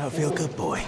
Now feel good, boy.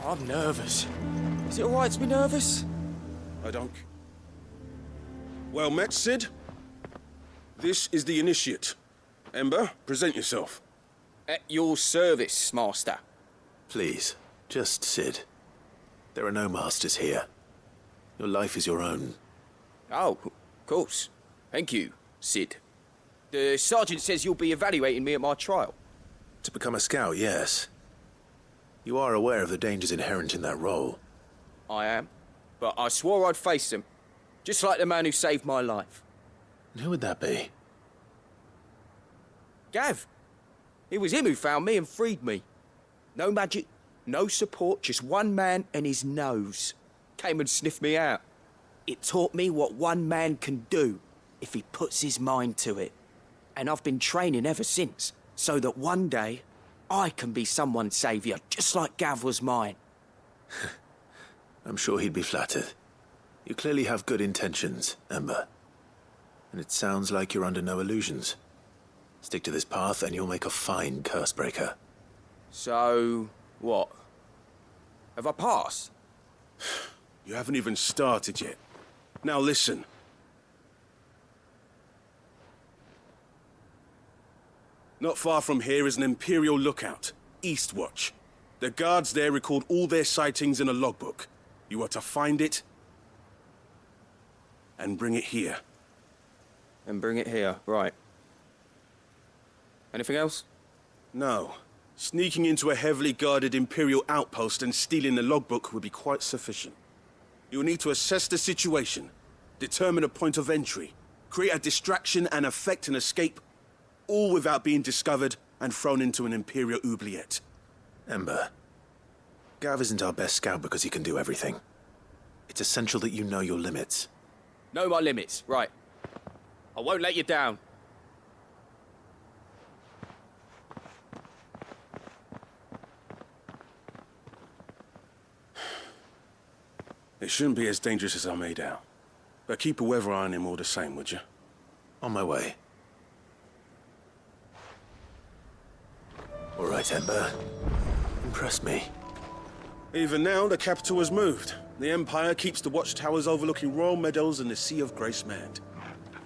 I'm nervous. Is it alright to be nervous? I don't. Well met, Sid. This is the initiate. Ember, present yourself. At your service, Master. Please, just Sid. There are no masters here. Your life is your own. Oh, of course. Thank you, Sid. The sergeant says you'll be evaluating me at my trial. To become a scout, yes. You are aware of the dangers inherent in that role. I am. But I swore I'd face them. Just like the man who saved my life. And who would that be? Gav. It was him who found me and freed me. No magic, no support, just one man and his nose. Came and sniffed me out. It taught me what one man can do if he puts his mind to it. And I've been training ever since, so that one day I can be someone's saviour, just like Gav was mine. I'm sure he'd be flattered. You clearly have good intentions, Ember. And it sounds like you're under no illusions. Stick to this path and you'll make a fine cursebreaker. So, what? Have I passed? You haven't even started yet. Now listen. Not far from here is an Imperial lookout, Eastwatch. The guards there record all their sightings in a logbook. You are to find it and bring it here. And bring it here, right. Anything else? No. Sneaking into a heavily guarded Imperial outpost and stealing the logbook would be quite sufficient. You will need to assess the situation, determine a point of entry, create a distraction and effect an escape, all without being discovered and thrown into an Imperial oubliette. Ember, Gav isn't our best scout because he can do everything. It's essential that you know your limits. Know my limits, right. I won't let you down. It shouldn't be as dangerous as I made out. But keep a weather eye on him all the same, would you? On my way. All right, Ember. Impress me. Even now, the capital has moved. The Empire keeps the watchtowers overlooking royal meadows and the Sea of Grace manned.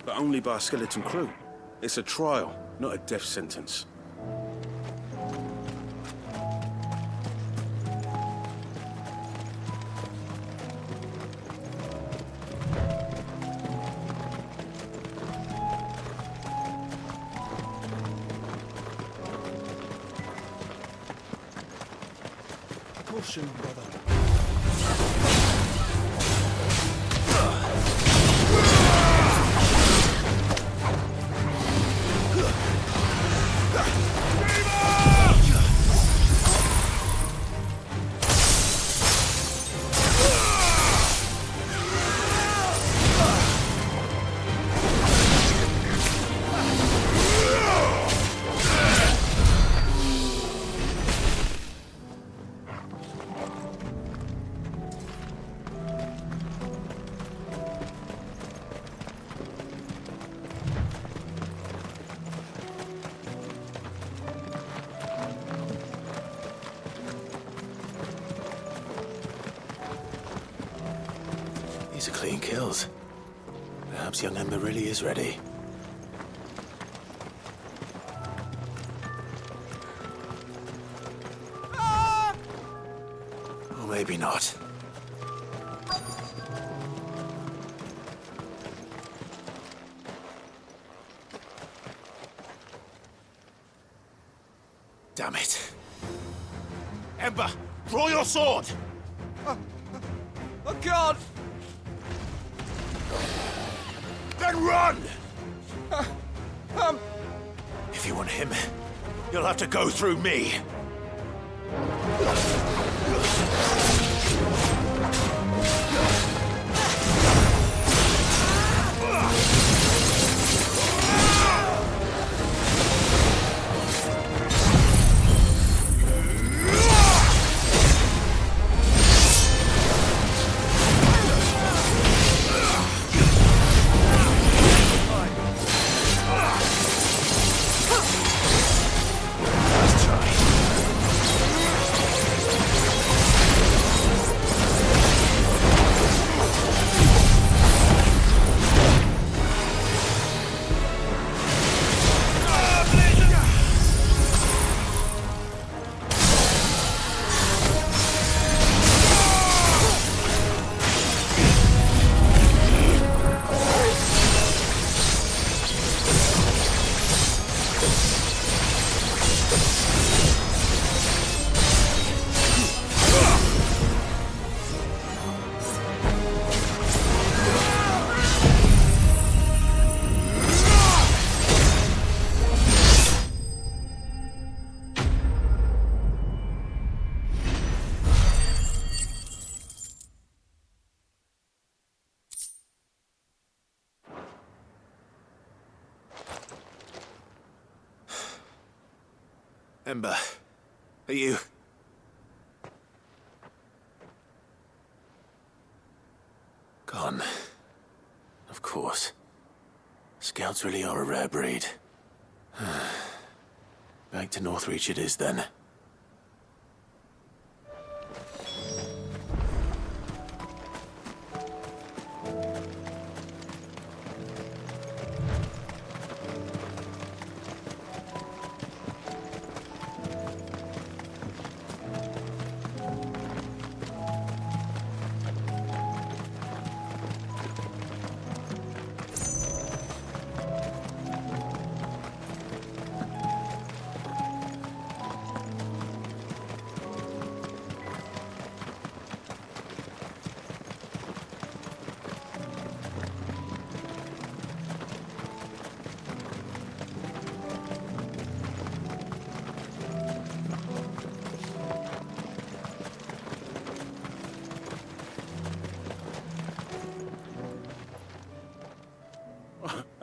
But only by a skeleton crew. It's a trial, not a death sentence. Caution, brother. These are clean kills. Perhaps young Ember really is ready. Maybe not. Damn it. Ember, draw your sword! I can't! Then run! If you want him, you'll have to go through me. Ember, are you... Gone. Of course. Scouts really are a rare breed. Back to Northreach it is, then.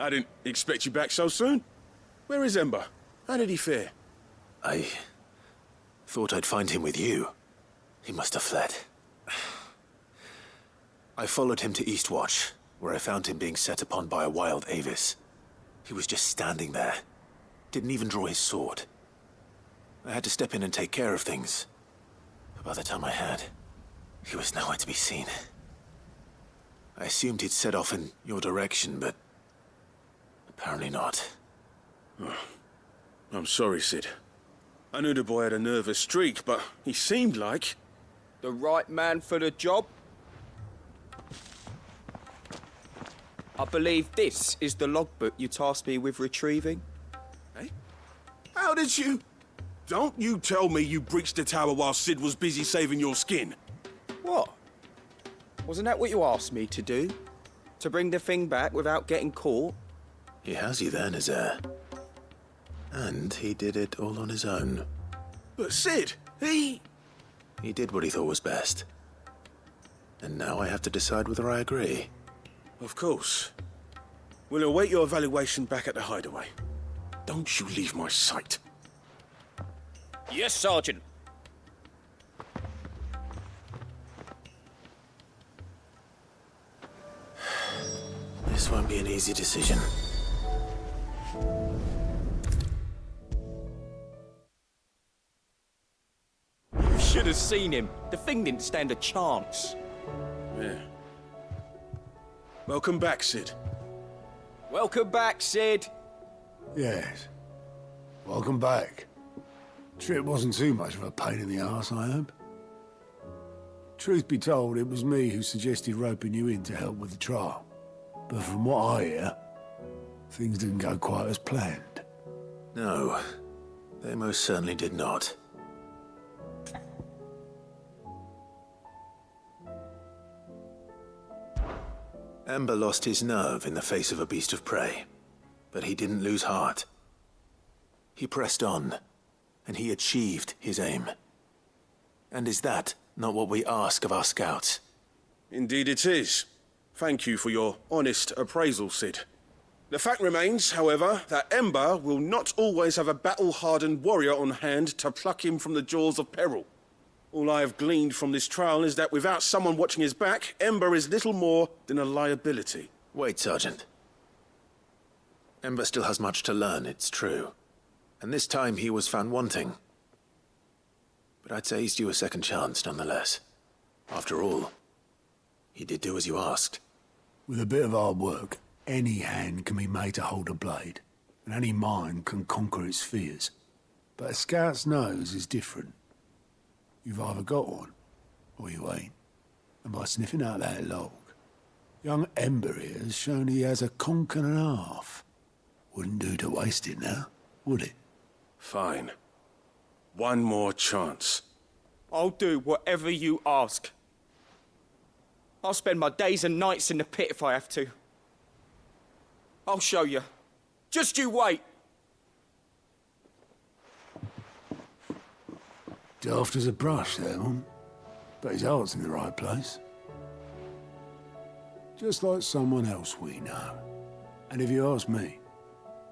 I didn't expect you back so soon. Where is Ember? How did he fare? I thought I'd find him with you. He must have fled. I followed him to Eastwatch, where I found him being set upon by a wild Avis. He was just standing there. Didn't even draw his sword. I had to step in and take care of things. But by the time I had, he was nowhere to be seen. I assumed he'd set off in your direction, but apparently not. Oh, I'm sorry, Sid. I knew the boy had a nervous streak, but he seemed like... The right man for the job? I believe this is the logbook you tasked me with retrieving. Eh? How did you... Don't you tell me you breached the tower while Sid was busy saving your skin. What? Wasn't that what you asked me to do? To bring the thing back without getting caught? He has you there, Nazaire. And he did it all on his own. But Sid, he did what he thought was best. And now I have to decide whether I agree. Of course. We'll await your evaluation back at the hideaway. Don't you leave my sight. Yes, Sergeant. This won't be an easy decision. You should have seen him. The thing didn't stand a chance. Yeah. Welcome back, Sid. Welcome back, Sid. Yes. Welcome back. Trip wasn't too much of a pain in the arse, I hope. Truth be told, it was me who suggested roping you in to help with the trial. But from what I hear, things didn't go quite as planned. No, they most certainly did not. Ember lost his nerve in the face of a beast of prey, but he didn't lose heart. He pressed on, and he achieved his aim. And is that not what we ask of our scouts? Indeed it is. Thank you for your honest appraisal, Sid. The fact remains, however, that Ember will not always have a battle-hardened warrior on hand to pluck him from the jaws of peril. All I have gleaned from this trial is that without someone watching his back, Ember is little more than a liability. Wait, Sergeant. Ember still has much to learn, it's true. And this time he was found wanting. But I'd say he's due a second chance, nonetheless. After all, he did do as you asked. With a bit of hard work, any hand can be made to hold a blade, and any mind can conquer its fears. But a scout's nose is different. You've either got one, or you ain't. And by sniffing out that log, young Ember here has shown he has a conch and a half. Wouldn't do to waste it now, would it? Fine. One more chance. I'll do whatever you ask. I'll spend my days and nights in the pit if I have to. I'll show you. Just you wait. Daft as a brush, that one. But his heart's in the right place. Just like someone else we know. And if you ask me,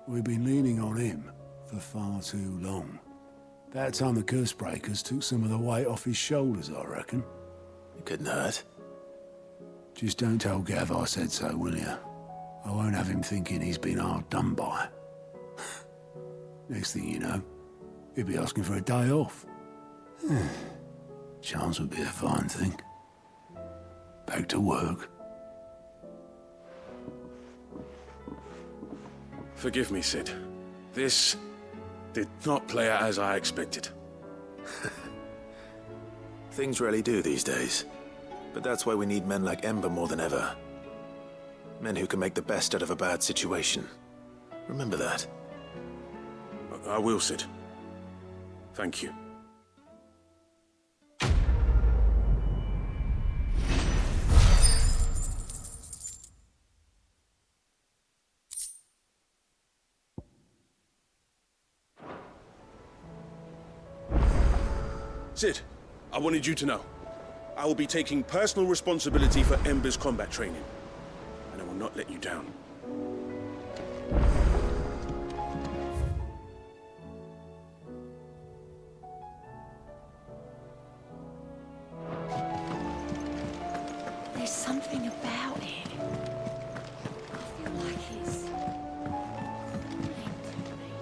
we've been leaning on him for far too long. That time the curse breakers took some of the weight off his shoulders, I reckon. It couldn't hurt. Just don't tell Gav I said so, will you? I won't have him thinking he's been hard done by. Next thing you know, he'll be asking for a day off. Chance would be a fine thing. Back to work. Forgive me, Sid. This did not play out as I expected. Things rarely do these days. But that's why we need men like Ember more than ever. Men who can make the best out of a bad situation. Remember that. I will, Sid. Thank you. Sid, I wanted you to know. I will be taking personal responsibility for Ember's combat training. And I will not let you down. There's something about it. I feel like it's calling to me.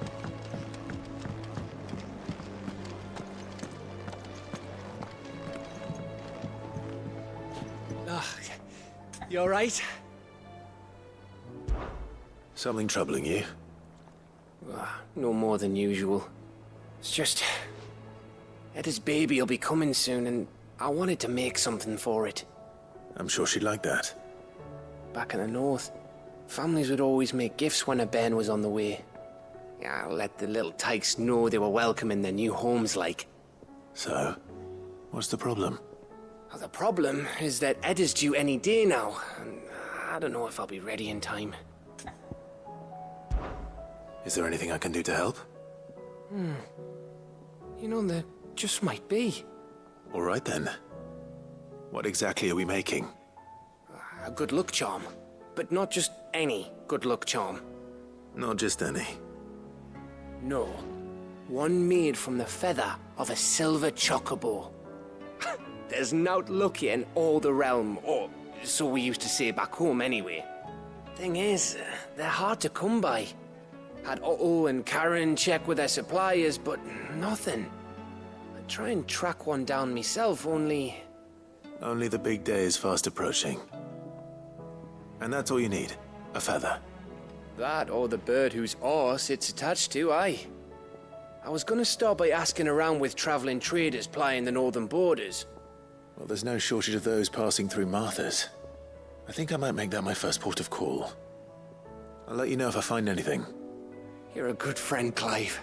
You all right? Something troubling you? No more than usual. It's just... Etta's baby will be coming soon, and I wanted to make something for it. I'm sure she'd like that. Back in the north, families would always make gifts when a bairn was on the way. Yeah, let the little tykes know they were welcome in their new homes, like. So, what's the problem? Well, the problem is that Etta's due any day now, and I don't know if I'll be ready in time. Is there anything I can do to help? You know, there just might be. All right then. What exactly are we making? A good luck charm. But not just any good luck charm. Not just any. No. One made from the feather of a silver chocobo. There's nowt luckier in all the realm, or so we used to say back home anyway. Thing is, they're hard to come by. Had Otto and Karen check with their suppliers, but nothing. I try and track one down myself, only... Only the big day is fast approaching. And that's all you need, a feather. That or the bird whose horse it's attached to, aye. I was gonna start by asking around with traveling traders plying the northern borders. Well, there's no shortage of those passing through Martha's. I think I might make that my first port of call. I'll let you know if I find anything. You're a good friend, Clive.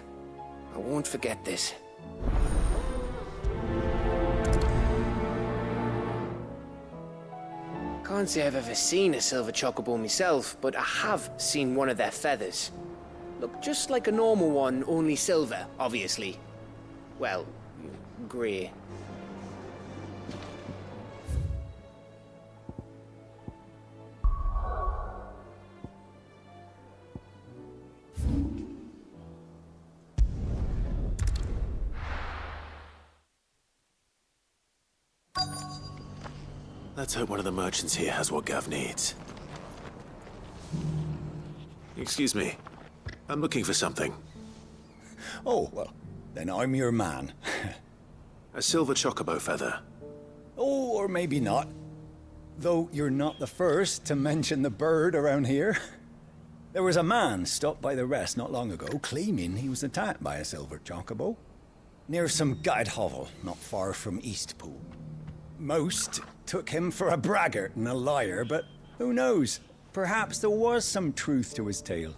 I won't forget this. Can't say I've ever seen a silver chocobo myself, but I have seen one of their feathers. Look just like a normal one, only silver, obviously. Well, grey. Let's hope one of the merchants here has what Gav needs. Excuse me. I'm looking for something. Oh, well, then I'm your man. A silver chocobo feather. Oh, or maybe not. Though you're not the first to mention the bird around here. There was a man stopped by the rest not long ago, claiming he was attacked by a silver chocobo. Near some gutted hovel, not far from Eastpool. Most took him for a braggart and a liar, but who knows? Perhaps there was some truth to his tale.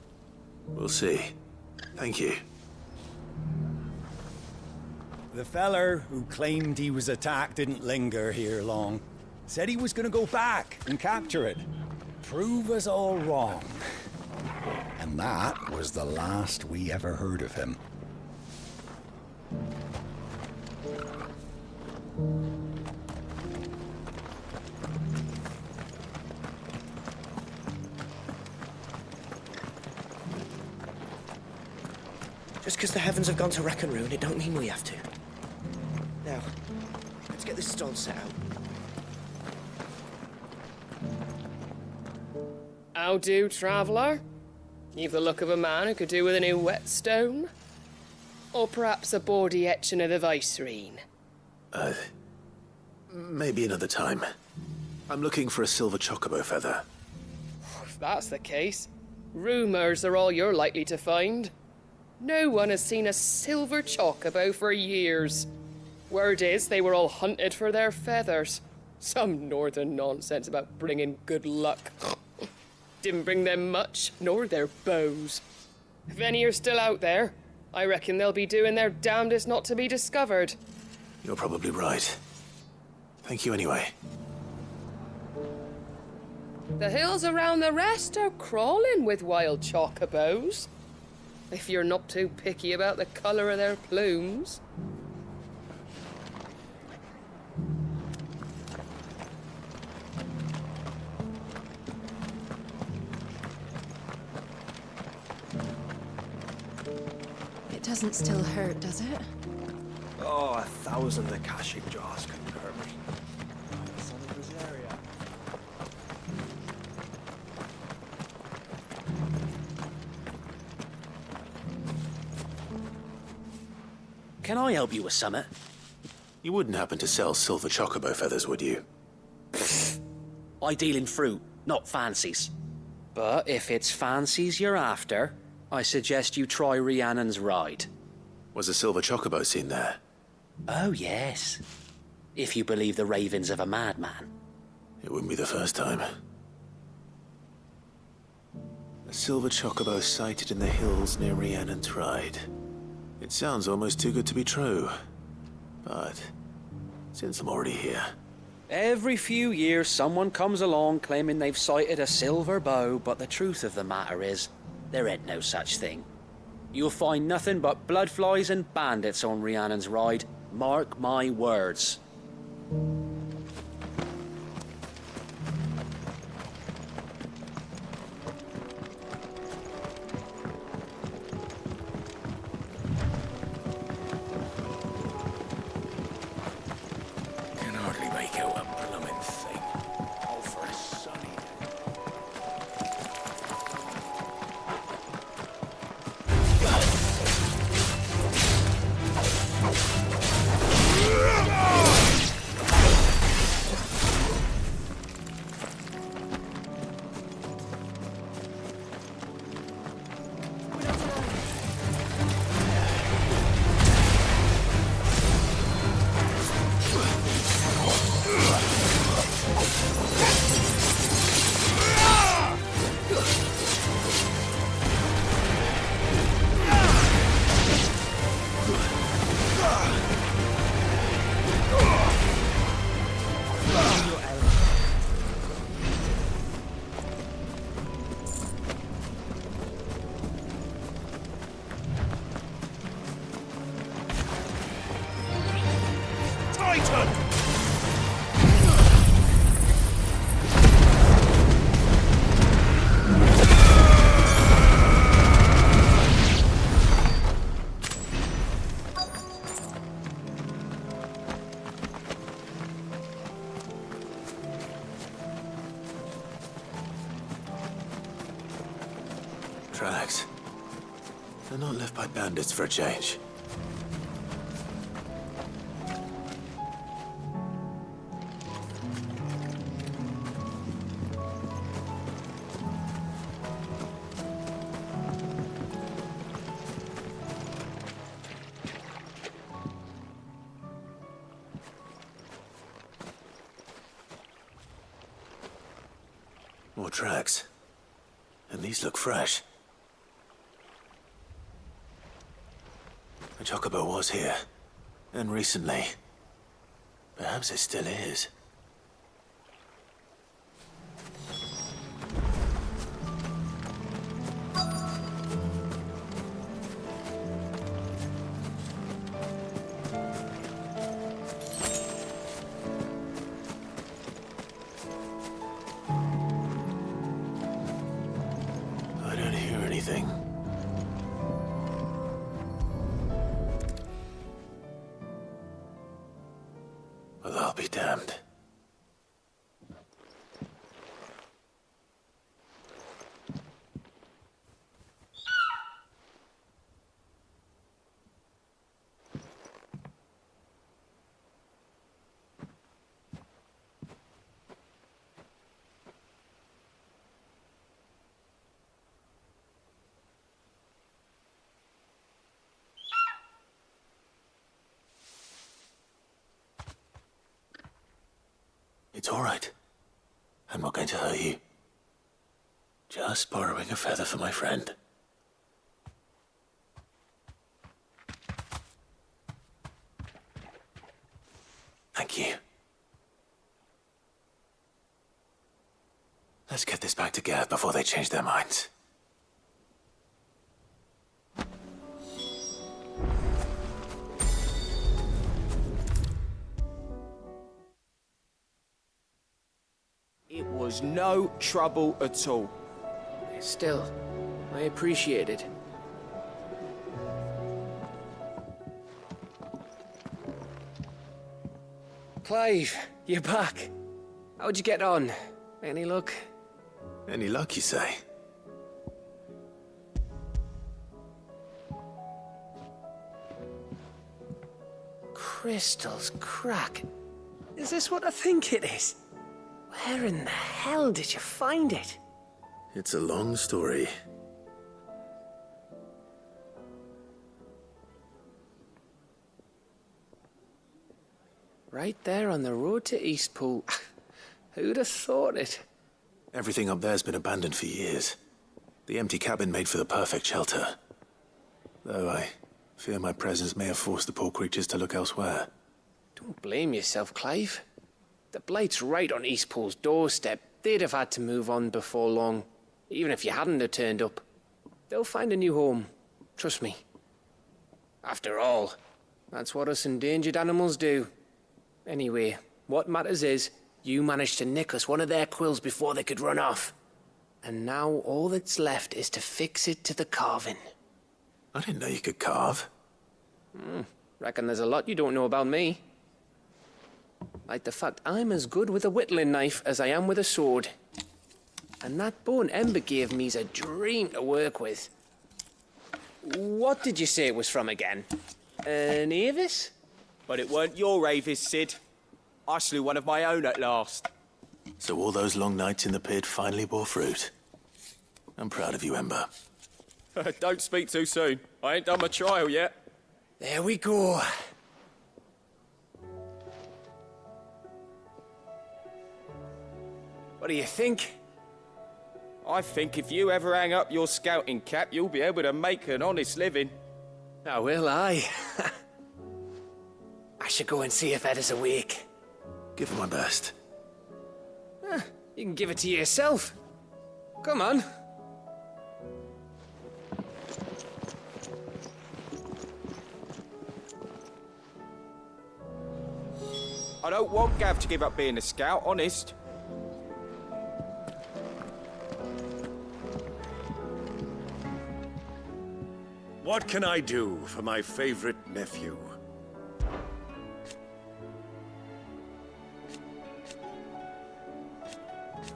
We'll see. Thank you. The feller who claimed he was attacked didn't linger here long. Said he was gonna go back and capture it. Prove us all wrong. And that was the last we ever heard of him. Just because the heavens have gone to wreck and ruin, it don't mean we have to. Now, let's get this stall set out. How do, traveller? You've the look of a man who could do with a new whetstone. Or perhaps a bawdy etching of the Vicereine. Maybe another time. I'm looking for a silver chocobo feather. If that's the case, rumours are all you're likely to find. No one has seen a silver chocobo for years. Word is they were all hunted for their feathers. Some northern nonsense about bringing good luck. Didn't bring them much, nor their bows. If any are still out there, I reckon they'll be doing their damnedest not to be discovered. You're probably right. Thank you anyway. The hills around the rest are crawling with wild chocobos. If you're not too picky about the colour of their plumes. It doesn't still hurt, does it? Oh, 1,000 Akashic jars couldn't hurt me. Son of this area. Can I help you with something? You wouldn't happen to sell silver chocobo feathers, would you? I deal in fruit, not fancies. But if it's fancies you're after, I suggest you try Rhiannon's ride. Was a silver chocobo seen there? Oh, yes. If you believe the ravings of a madman. It wouldn't be the first time. A silver chocobo sighted in the hills near Rhiannon's Ride. It sounds almost too good to be true. But since I'm already here... Every few years someone comes along claiming they've sighted a silver bow, but the truth of the matter is, there ain't no such thing. You'll find nothing but bloodflies and bandits on Rhiannon's Ride. Mark my words. Can hardly make out a blooming thing. All for a sunny day. tracks. They're not left by bandits for a change. More tracks. And these look fresh. The chocobo was here. And recently. Perhaps it still is. I don't hear anything. Well, I'll be damned. It's all right. I'm not going to hurt you. Just borrowing a feather for my friend. Thank you. Let's get this back to Gav before they change their minds. It was no trouble at all. Still, I appreciate it. Clive, you're back. How'd you get on? Any luck? Any luck, you say? Crystal's crack. Is this what I think it is? Where in the hell did you find it? It's a long story. Right there on the road to Eastpool. Who'd have thought it? Everything up there's been abandoned for years. The empty cabin made for the perfect shelter. Though I fear my presence may have forced the poor creatures to look elsewhere. Don't blame yourself, Clive. The Blight's right on Eastpool's doorstep. They'd have had to move on before long, even if you hadn't have turned up. They'll find a new home. Trust me. After all, that's what us endangered animals do. Anyway, what matters is, you managed to nick us one of their quills before they could run off. And now all that's left is to fix it to the carving. I didn't know you could carve. Reckon there's a lot you don't know about me. Like the fact I'm as good with a whittling knife as I am with a sword. And that bone Ember gave me's a dream to work with. What did you say it was from again? An Avis? But it weren't your Avis, Sid. I slew one of my own at last. So all those long nights in the pit finally bore fruit. I'm proud of you, Ember. Don't speak too soon. I ain't done my trial yet. There we go. What do you think? I think if you ever hang up your scouting cap, you'll be able to make an honest living. Oh, will I? I should go and see if Ed is awake. Give it my best. You can give it to yourself. Come on. I don't want Gav to give up being a scout, honest. What can I do for my favorite nephew?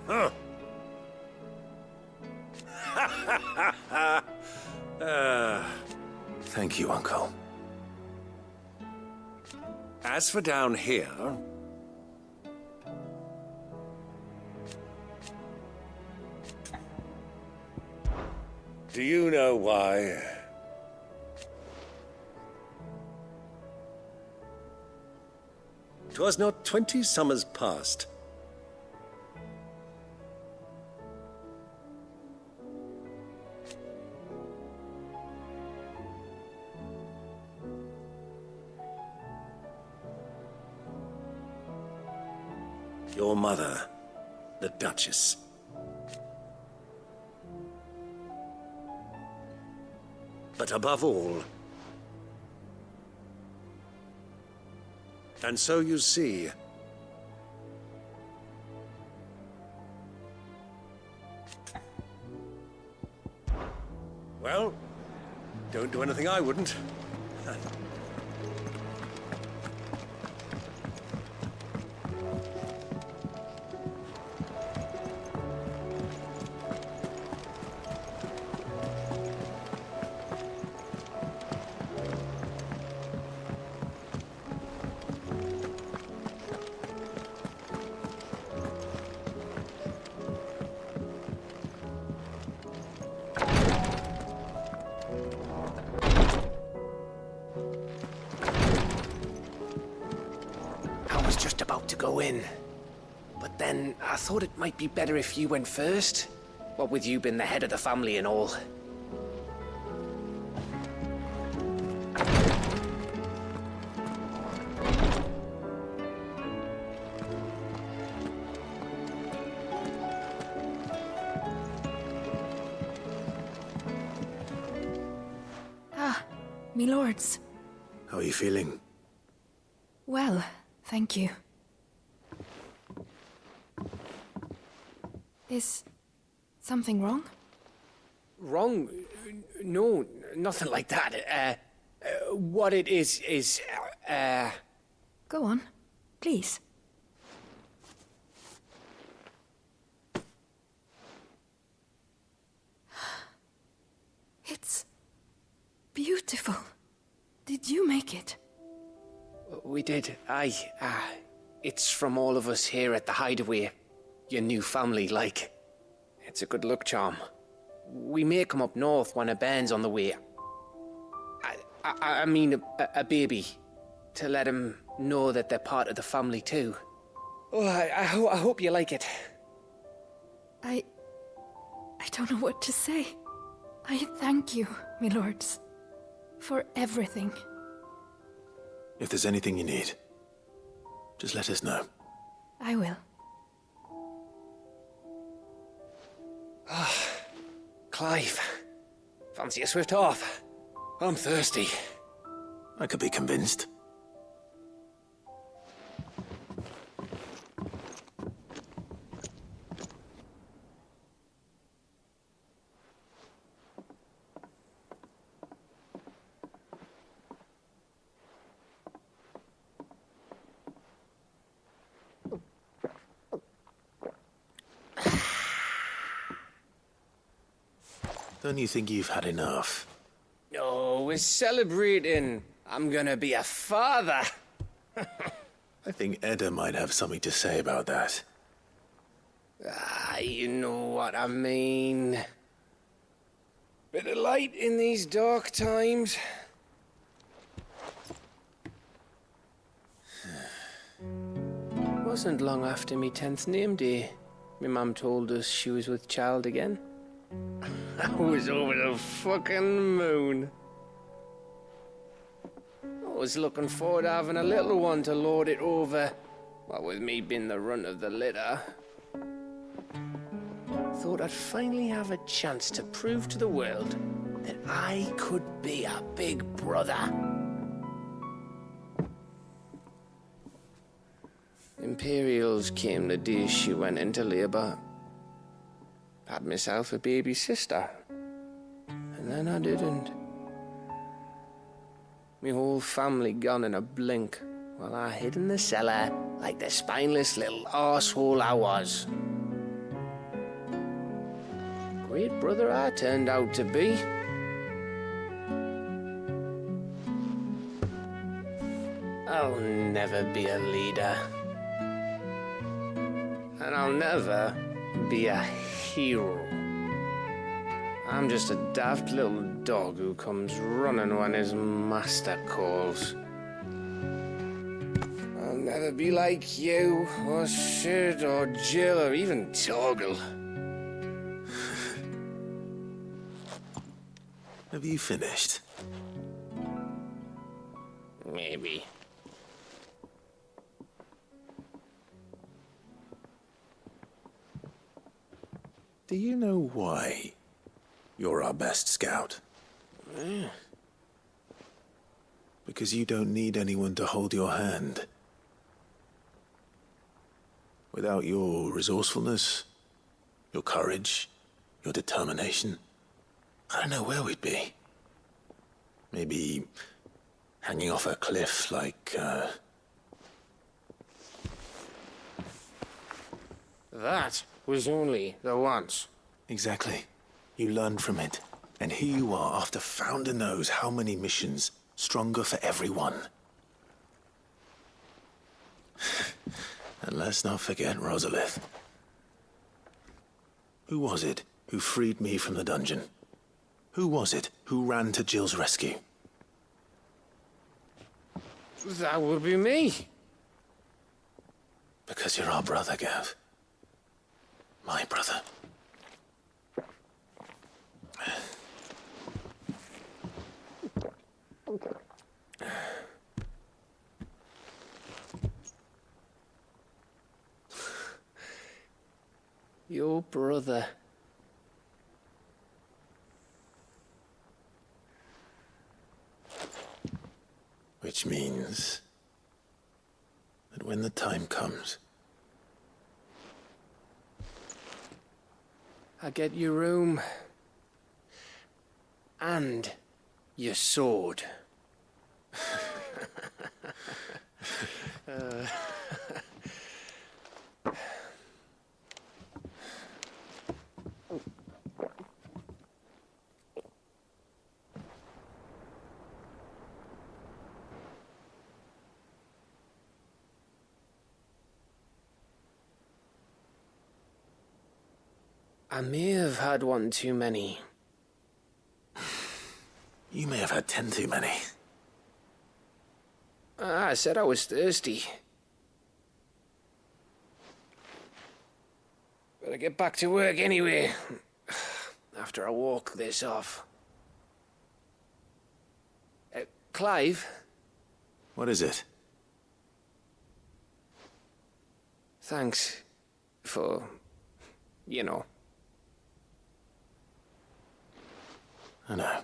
Huh. Thank you, Uncle. As for down here... Do you know why? 'Twas not 20 summers past. Your mother, the Duchess. But above all, and so you see, well, don't do anything I wouldn't. I was just about to go in. But then I thought it might be better if you went first. What with you being the head of the family and all. Me lords. How are you feeling? Well, thank you. Is something wrong? Wrong? No, nothing like that. What it is, Go on, please. It's beautiful. Did you make it? We did. Aye. It's from all of us here at the Hideaway. Your new family, like. It's a good luck charm. We may come up north when a band's on the way. I mean a baby. To let him know that they're part of the family too. Oh, I hope you like it. I don't know what to say. I thank you, my lords, for everything. If there's anything you need, just let us know. I will. Clive, fancy a swift off? I'm thirsty. I could be convinced. Don't you think you've had enough? Oh, we're celebrating. I'm gonna be a father. I think Edda might have something to say about that. You know what I mean. Bit of light in these dark times. Wasn't long after me 10th name day. My mum told us she was with child again. I was over the fucking moon. I was looking forward to having a little one to lord it over. What with me being the runt of the litter. Thought I'd finally have a chance to prove to the world that I could be a big brother. Imperials came the day she went into labour. Had myself a baby sister. And then I didn't. My whole family gone in a blink, while I hid in the cellar like the spineless little arsehole I was. great brother I turned out to be. I'll never be a leader. And I'll never be a hero. I'm just a daft little dog who comes running when his master calls. I'll never be like you, or Sid, or Jill, or even Torgal. Have you finished? Maybe. Do you know why you're our best scout? Because you don't need anyone to hold your hand. Without your resourcefulness, your courage, your determination, I don't know where we'd be. Maybe hanging off a cliff like, That was only the once. Exactly. You learned from it. And here you are, after Founder knows how many missions, stronger for everyone. And let's not forget Rosalith. Who was it who freed me from the dungeon? Who was it who ran to Jill's rescue? That would be me. Because you're our brother, Gav. My brother. Your brother. Which means that when the time comes, I get your room. And your sword. I may have had one too many. you may have had 10 too many. I said I was thirsty. Better get back to work anyway. After I walk this off. Clive? What is it? Thanks for, you know. I know.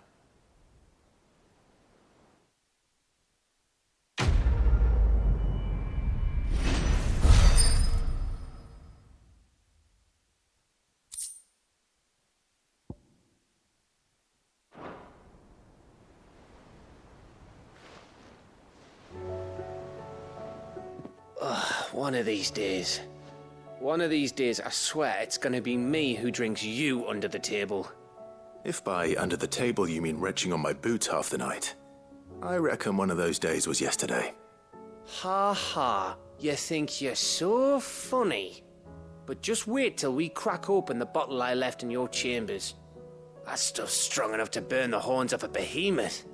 One of these days. One of these days, I swear it's gonna be me who drinks you under the table. If by under the table you mean retching on my boots half the night, I reckon one of those days was yesterday. Ha ha, you think you're so funny. But just wait till we crack open the bottle I left in your chambers. That stuff's strong enough to burn the horns off a behemoth.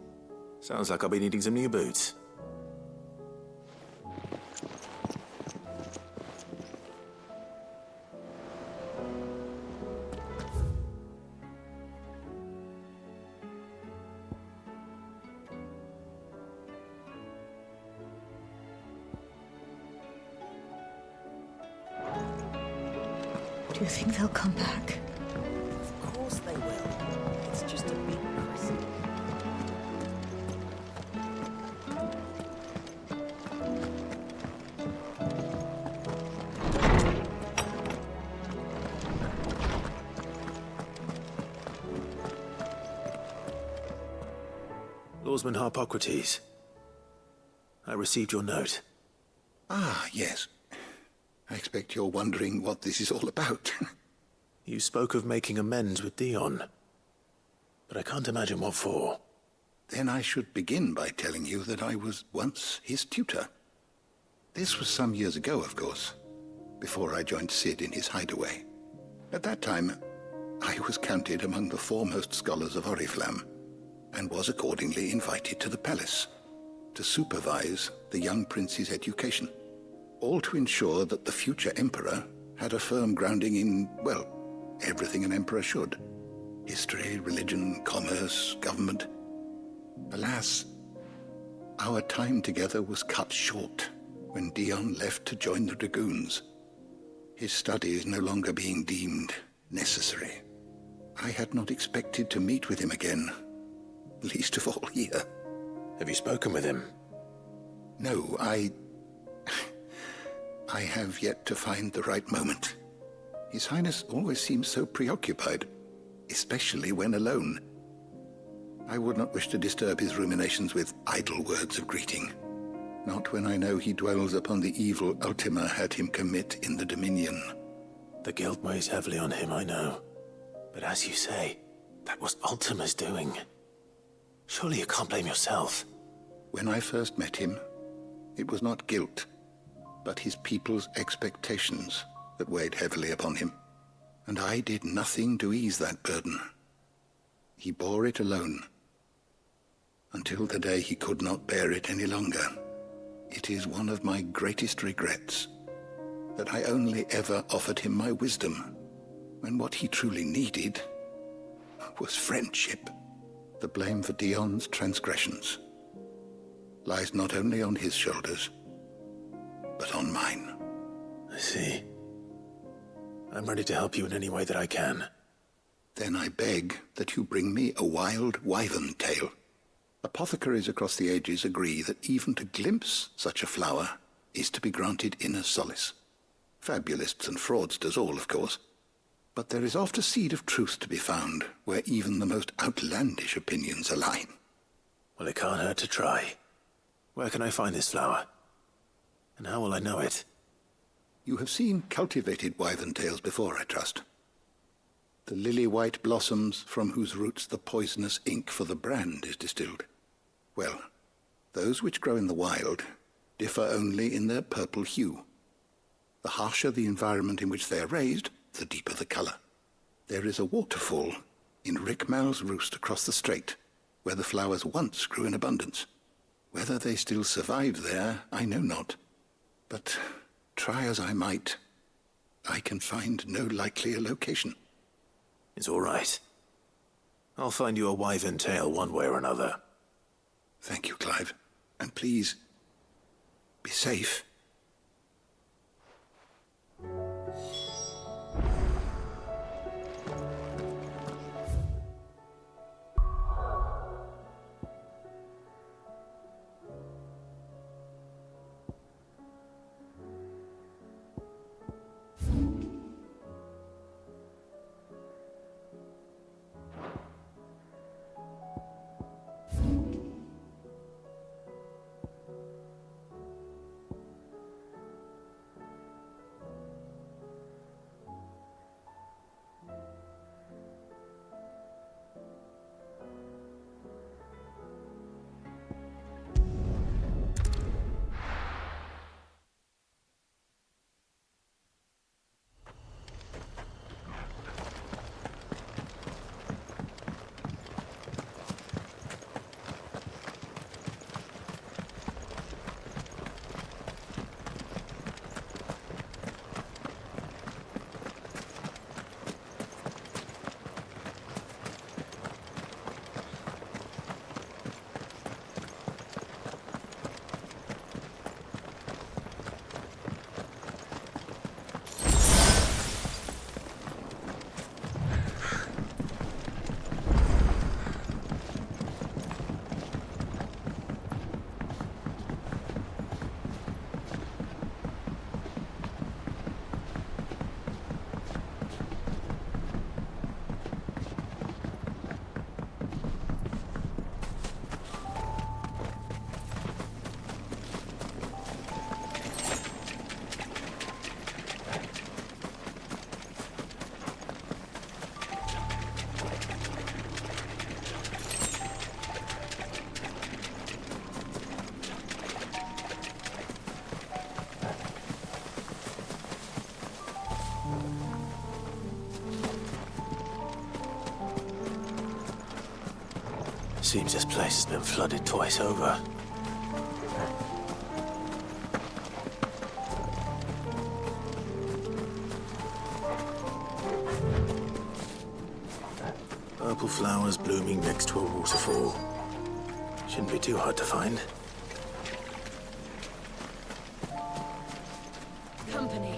Sounds like I'll be needing some new boots. Do you think they'll come back? Of course they will. It's just a big prison. Lawsman Harpocrates, I received your note. Ah, yes. I expect you're wondering what this is all about. You spoke of making amends with Dion, but I can't imagine what for. Then I should begin by telling you that I was once his tutor. This was some years ago, of course, before I joined Sid in his hideaway. At that time, I was counted among the foremost scholars of Oriflamme, and was accordingly invited to the palace to supervise the young prince's education, all to ensure that the future emperor had a firm grounding in, well, everything an emperor should. History, religion, commerce, government. Alas, our time together was cut short when Dion left to join the Dragoons, his studies no longer being deemed necessary. I had not expected to meet with him again, least of all here. Have you spoken with him? No, I have yet to find the right moment. His Highness always seems so preoccupied, especially when alone. I would not wish to disturb his ruminations with idle words of greeting, not when I know he dwells upon the evil Ultima had him commit in the Dominion. The guilt weighs heavily on him, I know. But as you say, that was Ultima's doing. Surely you can't blame yourself. When I first met him, it was not guilt, but his people's expectations that weighed heavily upon him. And I did nothing to ease that burden. He bore it alone, until the day he could not bear it any longer. It is one of my greatest regrets that I only ever offered him my wisdom, when what he truly needed was friendship. The blame for Dion's transgressions lies not only on his shoulders, but on mine. I see. I'm ready to help you in any way that I can. Then I beg that you bring me a wild wyvern tail. Apothecaries across the ages agree that even to glimpse such a flower is to be granted inner solace. Fabulists and fraudsters all, of course. But there is oft a seed of truth to be found where even the most outlandish opinions align. Well, it can't hurt to try. Where can I find this flower? And how will I know it? You have seen cultivated wyvern tails before, I trust. The lily-white blossoms from whose roots the poisonous ink for the brand is distilled. Well, those which grow in the wild differ only in their purple hue. The harsher the environment in which they are raised, the deeper the color. There is a waterfall in Rickmal's roost across the strait, where the flowers once grew in abundance. Whether they still survive there, I know not. But try as I might, I can find no likelier location. It's all right. I'll find you a wyvern tail one way or another. Thank you, Clive. And please, be safe. Seems this place has been flooded twice over. Purple flowers blooming next to a waterfall. Shouldn't be too hard to find. Company.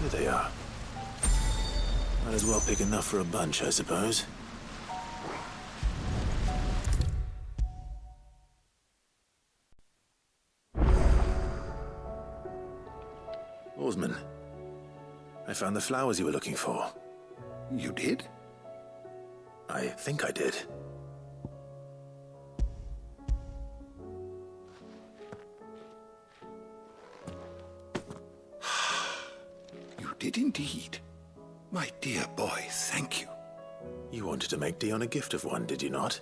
There they are. Might as well pick enough for a bunch, I suppose. Oarsman, I found the flowers you were looking for. You did? I think I did. You did indeed. My dear boy, thank you. You wanted to make Dion a gift of one, did you not?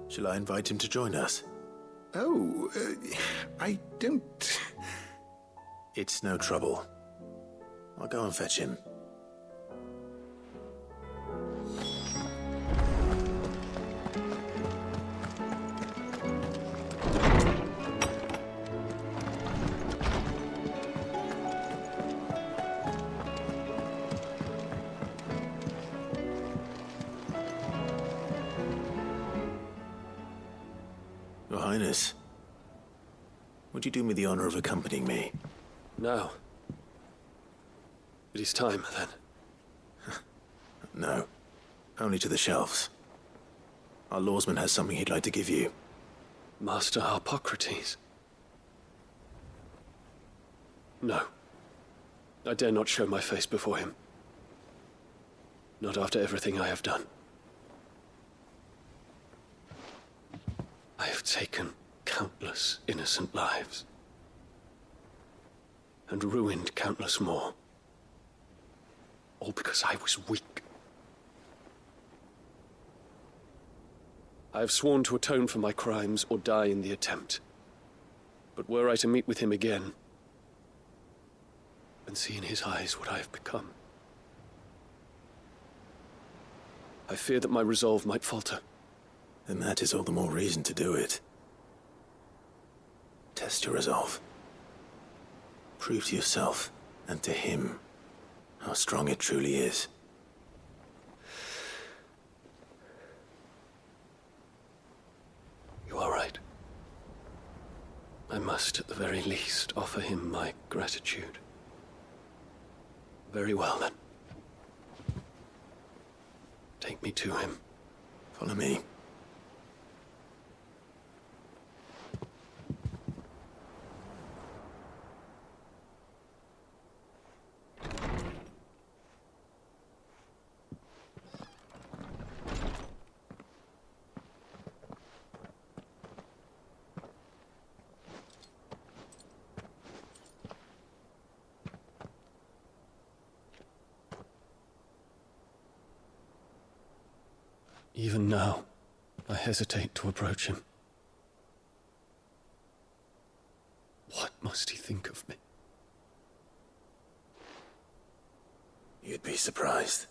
Shall I invite him to join us? Oh, I don't... It's no trouble. I'll go and fetch him. Your Highness, would you do me the honor of accompanying me? Now. It is time, then. No. Only to the shelves. Our lawsman has something he'd like to give you. Master Harpocrates. No. I dare not show my face before him. Not after everything I have done. I have taken countless innocent lives. And ruined countless more. All because I was weak. I have sworn to atone for my crimes or die in the attempt. But were I to meet with him again, and see in his eyes what I have become, I fear that my resolve might falter. Then that is all the more reason to do it. Test your resolve. Prove to yourself, and to him, how strong it truly is. You are right. I must, at the very least, offer him my gratitude. Very well, then. Take me to him. Follow me. Even now, I hesitate to approach him. What must he think of me? You'd be surprised.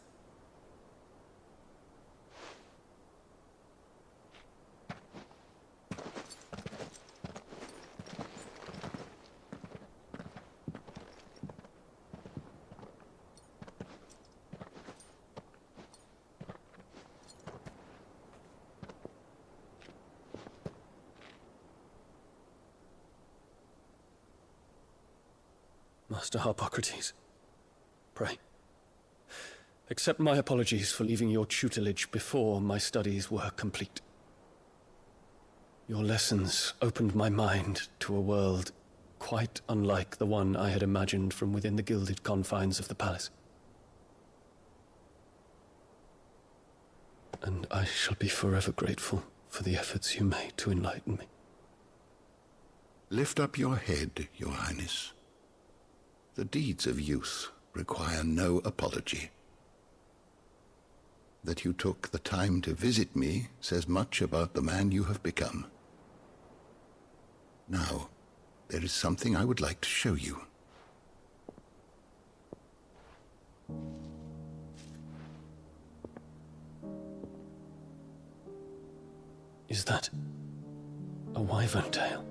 Master Harpocrates, pray, accept my apologies for leaving your tutelage before my studies were complete. Your lessons opened my mind to a world quite unlike the one I had imagined from within the gilded confines of the palace. And I shall be forever grateful for the efforts you made to enlighten me. Lift up your head, Your Highness. The deeds of youth require no apology. That you took the time to visit me says much about the man you have become. Now, there is something I would like to show you. Is that a wyvern tail?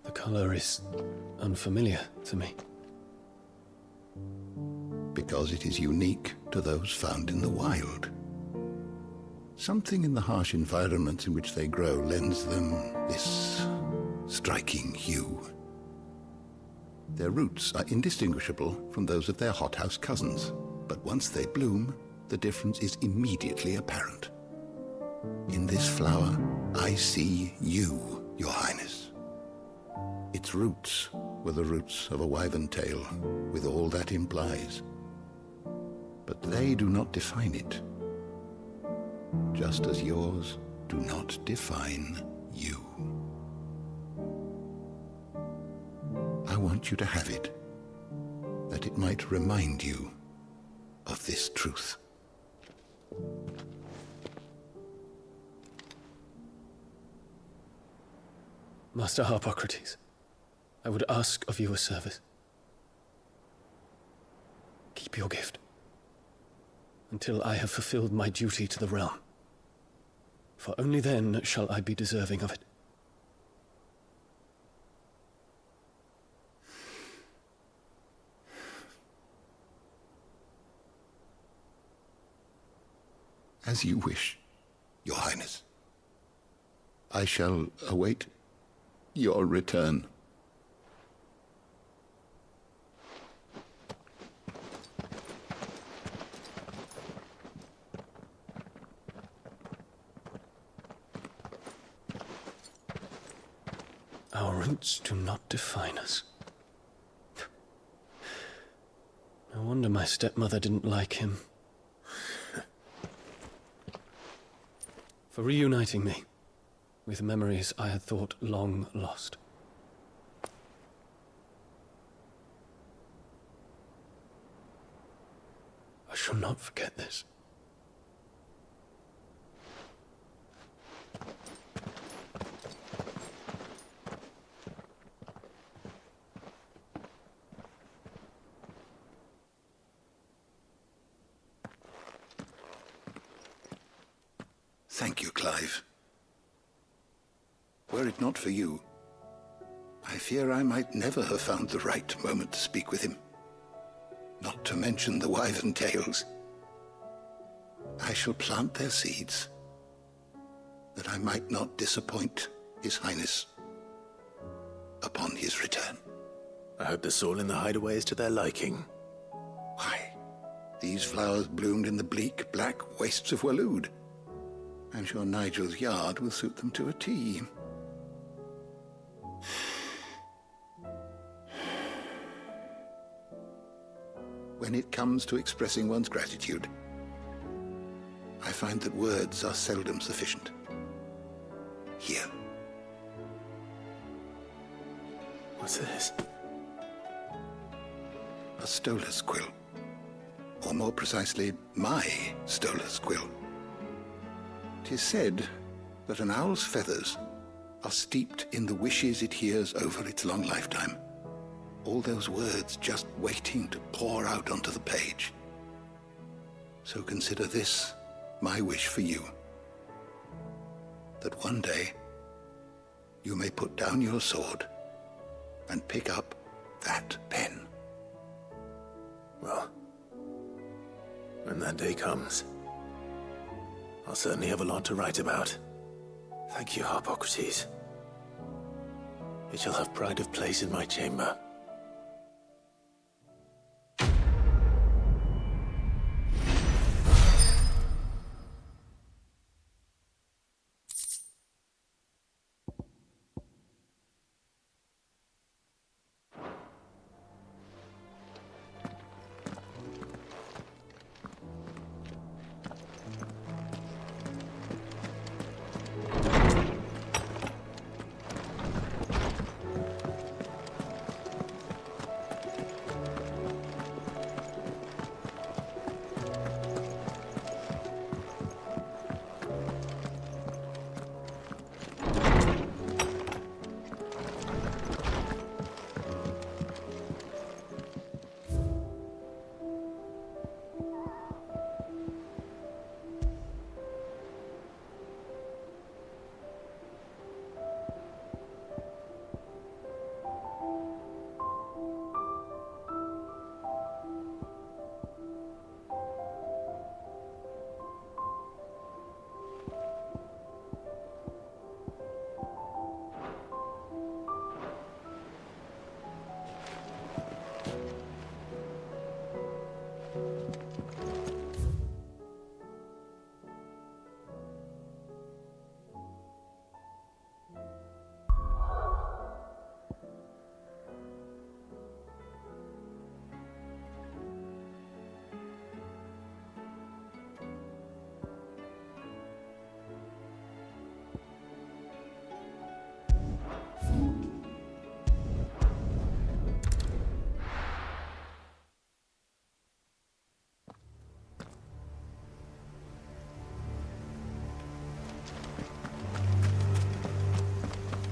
The color is unfamiliar to me. Because it is unique to those found in the wild. Something in the harsh environments in which they grow lends them this striking hue. Their roots are indistinguishable from those of their hothouse cousins, but once they bloom, the difference is immediately apparent. In this flower, I see you, Your Highness. Its roots were the roots of a wyvern tail, with all that implies. But they do not define it, just as yours do not define you. I want you to have it, that it might remind you of this truth. Master Harpocrates, I would ask of you a service. Keep your gift until I have fulfilled my duty to the realm, for only then shall I be deserving of it. As you wish, Your Highness. I shall await your return. Our roots do not define us. No wonder my stepmother didn't like him. For reuniting me with memories I had thought long lost. I shall not forget this. Thank you, Clive. Were it not for you, I fear I might never have found the right moment to speak with him. Not to mention the wyvern tales. I shall plant their seeds, that I might not disappoint His Highness upon his return. I hope the soil in the hideaway is to their liking. Why, these flowers bloomed in the bleak, black wastes of Waloed. I'm sure Nigel's yard will suit them to a T. When it comes to expressing one's gratitude, I find that words are seldom sufficient. Here. What's this? A stolas quill. Or more precisely, my stolas quill. 'Tis said that an owl's feathers are steeped in the wishes it hears over its long lifetime. All those words just waiting to pour out onto the page. So consider this my wish for you. That one day you may put down your sword and pick up that pen. Well, when that day comes, I'll certainly have a lot to write about. Thank you, Harpocrates. It shall have pride of place in my chamber.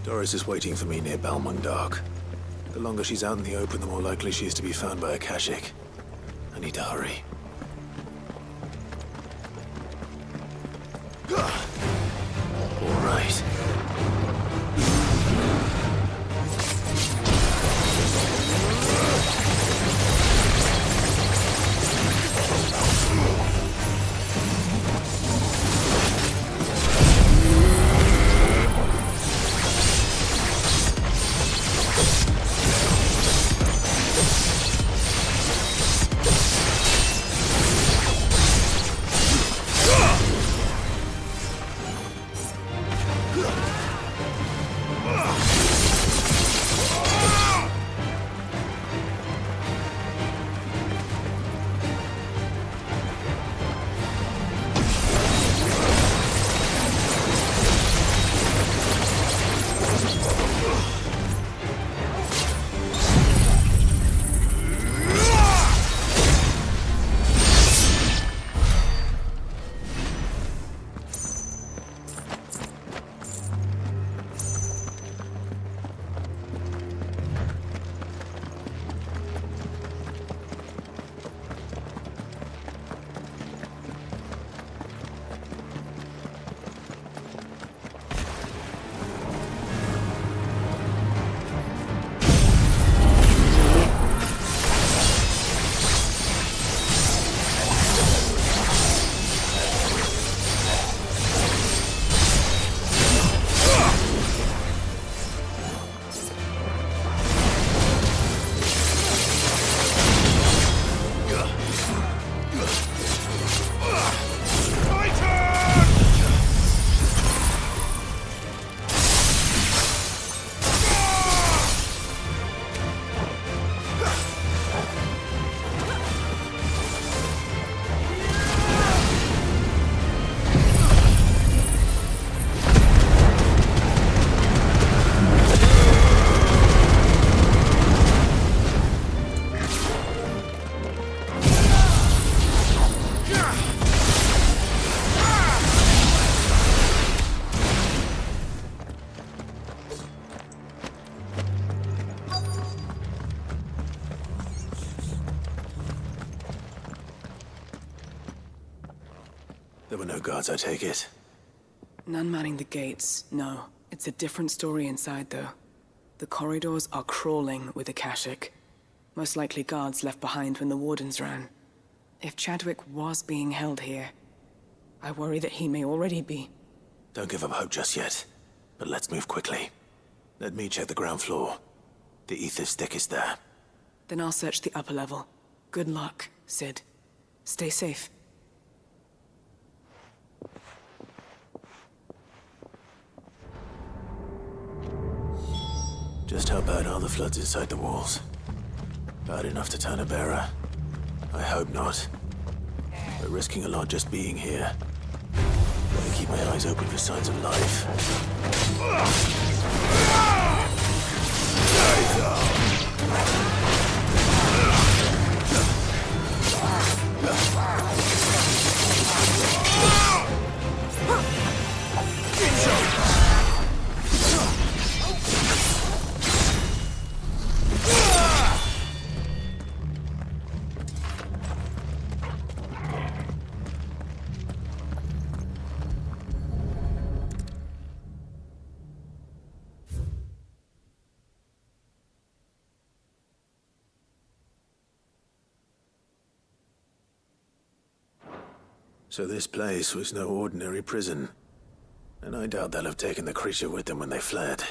Doris is waiting for me near Balmung Dark. The longer she's out in the open, the more likely she is to be found by a Kashik. I need to hurry. All right. There were no guards, I take it. None manning the gates, no. It's a different story inside, though. The corridors are crawling with Akashic. Most likely guards left behind when the wardens ran. If Chadwick was being held here, I worry that he may already be. Don't give up hope just yet, but let's move quickly. Let me check the ground floor. The ether's thickest there. Then I'll search the upper level. Good luck, Sid. Stay safe. Just how bad are the floods inside the walls? Bad enough to turn a bearer? I hope not. We're risking a lot just being here. Gotta keep my eyes open for signs of life. So this place was no ordinary prison. And I doubt they'll have taken the creature with them when they fled.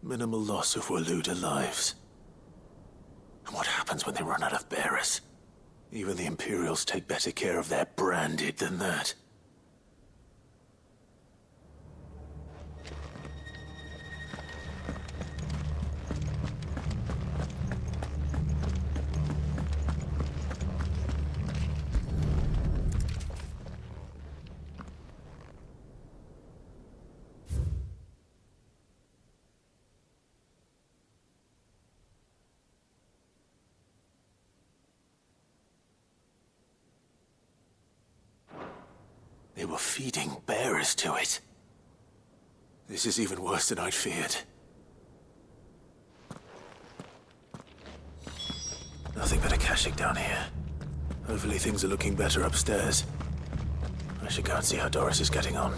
Minimal loss of Waluda lives. And what happens when they run out of bearers? Even the Imperials take better care of their branded than that. They were feeding bearers to it. This is even worse than I'd feared. Nothing but Akashic down here. Hopefully things are looking better upstairs. I should go and see how Doris is getting on.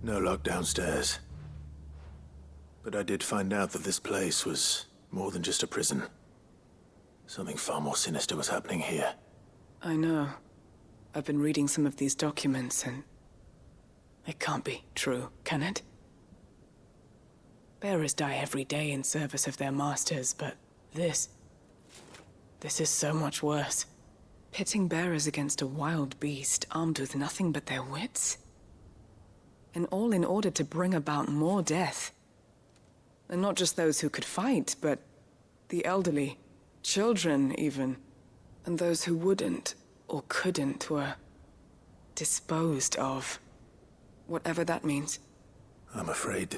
No lock downstairs. But I did find out that this place was more than just a prison. Something far more sinister was happening here. I know. I've been reading some of these documents and... it can't be true, can it? Bearers die every day in service of their masters, but this is so much worse. Pitting bearers against a wild beast armed with nothing but their wits? And all in order to bring about more death. And not just those who could fight, but the elderly, children even, and those who wouldn't or couldn't were disposed of. Whatever that means. I'm afraid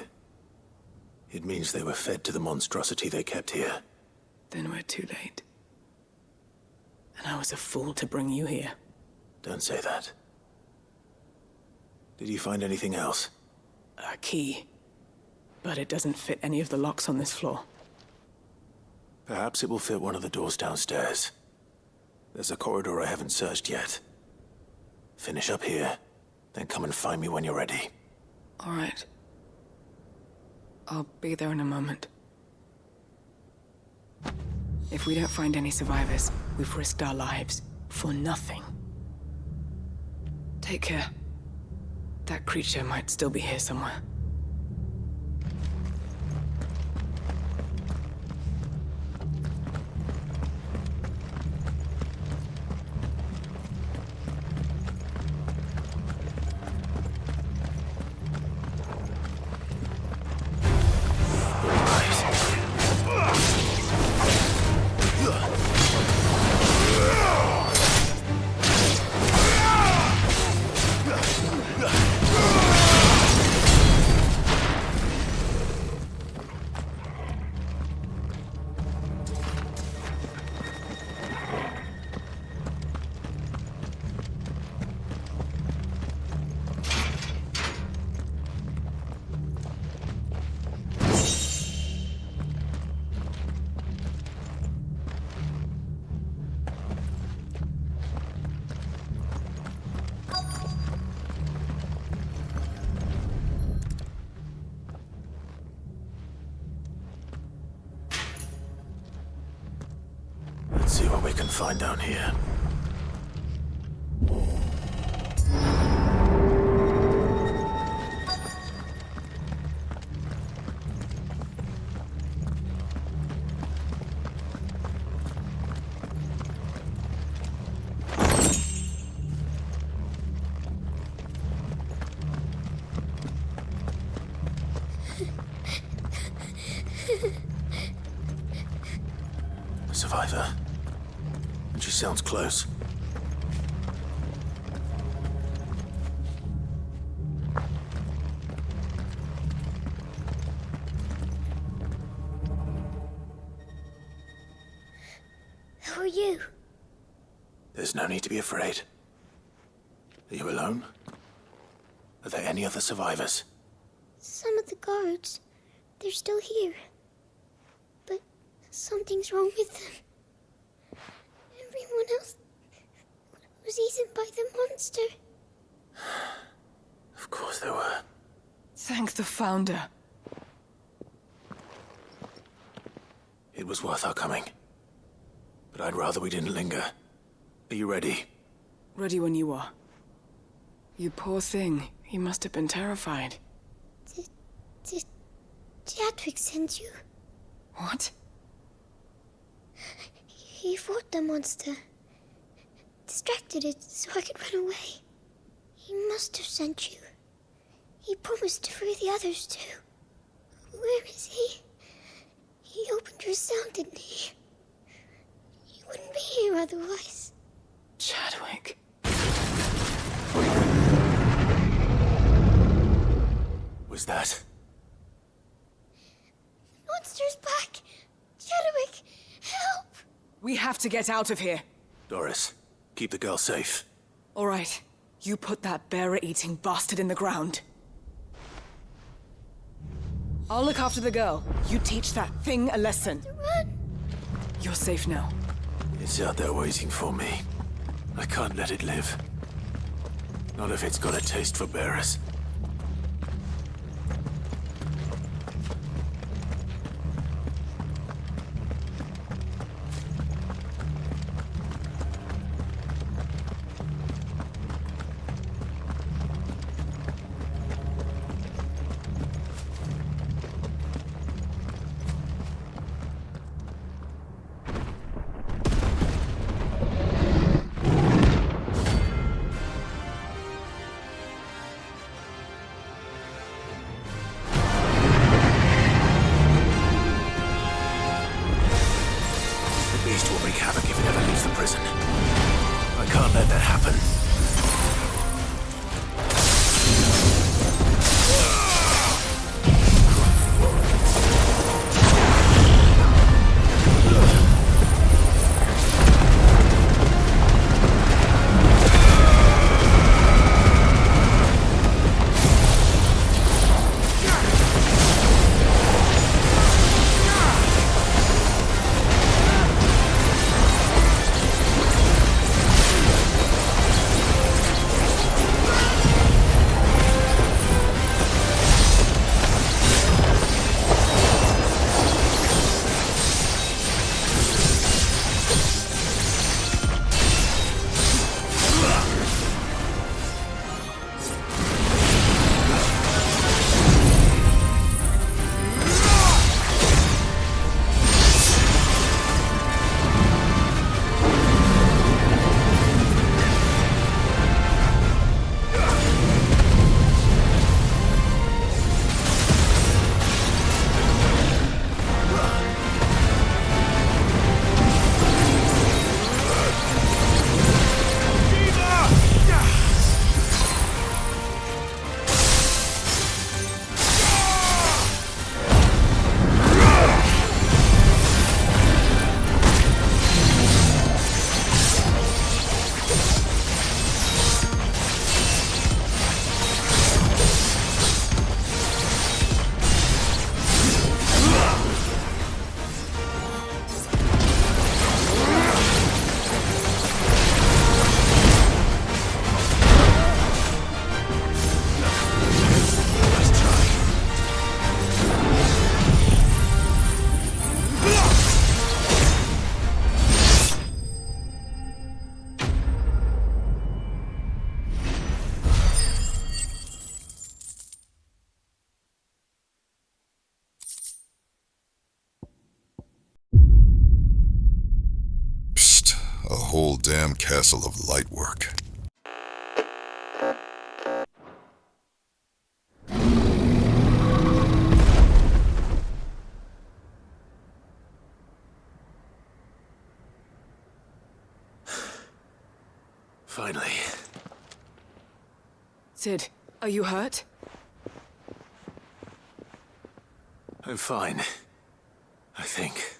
it means they were fed to the monstrosity they kept here. Then we're too late. And I was a fool to bring you here. Don't say that. Did you find anything else? A key. But it doesn't fit any of the locks on this floor. Perhaps it will fit one of the doors downstairs. There's a corridor I haven't searched yet. Finish up here, then come and find me when you're ready. All right. I'll be there in a moment. If we don't find any survivors, we've risked our lives for nothing. Take care. That creature might still be here somewhere. Let's see what we can find down here. A survivor. And she sounds close. Who are you? There's no need to be afraid. Are you alone? Are there any other survivors? Some of the guards. They're still here. But something's wrong with them. Everyone else was eaten by the monster. Of course there were. Thank the Founder. It was worth our coming. But I'd rather we didn't linger. Are you ready? Ready when you are. You poor thing. He must have been terrified. Did Chadwick send you? What? He fought the monster. Distracted it so I could run away. He must have sent you. He promised to free the others too. Where is he? He opened your cell, didn't he? He wouldn't be here otherwise. Chadwick. Was that? Monster's back! Chadwick, help! We have to get out of here. Doris, keep the girl safe. All right. You put that bearer-eating bastard in the ground. I'll look after the girl. You teach that thing a lesson. Run! You're safe now. It's out there waiting for me. I can't let it live. Not if it's got a taste for bearers. whole damn castle of light work. Finally. Sid, are you hurt? I'm fine. I think.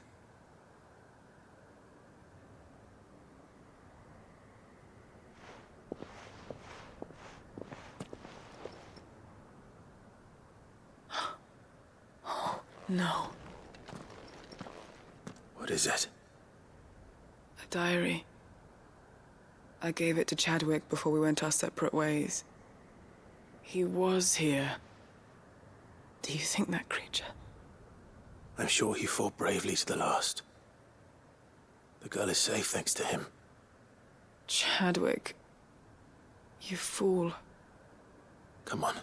Oh, no. What is it? A diary. I gave it to Chadwick before we went our separate ways. He was here. Do you think that creature? I'm sure he fought bravely to the last. The girl is safe thanks to him. Chadwick. You fool. Come on.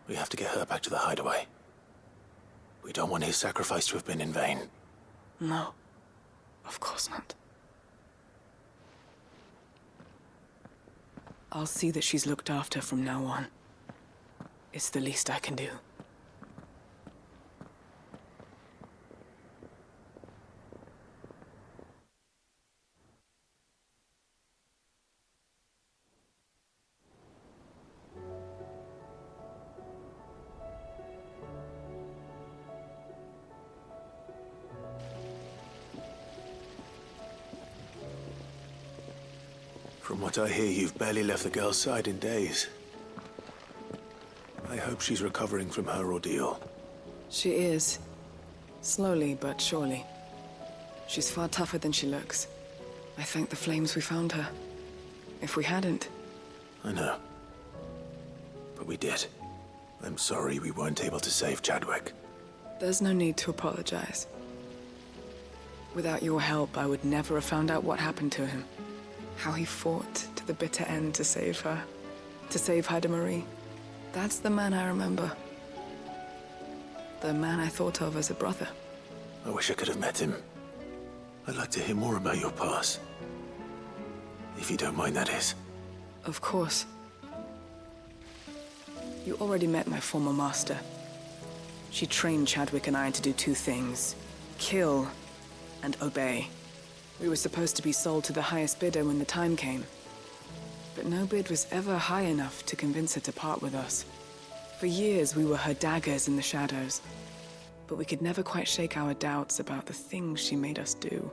We have to get her back to the hideaway. We don't want his sacrifice to have been in vain. No. Of course not. I'll see that she's looked after from now on. It's the least I can do. From what I hear, you've barely left the girl's side in days. I hope she's recovering from her ordeal. She is. Slowly but surely. She's far tougher than she looks. I thank the flames we found her. If we hadn't... I know. But we did. I'm sorry we weren't able to save Chadwick. There's no need to apologize. Without your help, I would never have found out what happened to him. How he fought to the bitter end to save her. To save Haida Marie. That's the man I remember. The man I thought of as a brother. I wish I could have met him. I'd like to hear more about your past. If you don't mind, that is. Of course. You already met my former master. She trained Chadwick and I to do two things. Kill and obey. We were supposed to be sold to the highest bidder when the time came. But no bid was ever high enough to convince her to part with us. For years, we were her daggers in the shadows. But we could never quite shake our doubts about the things she made us do.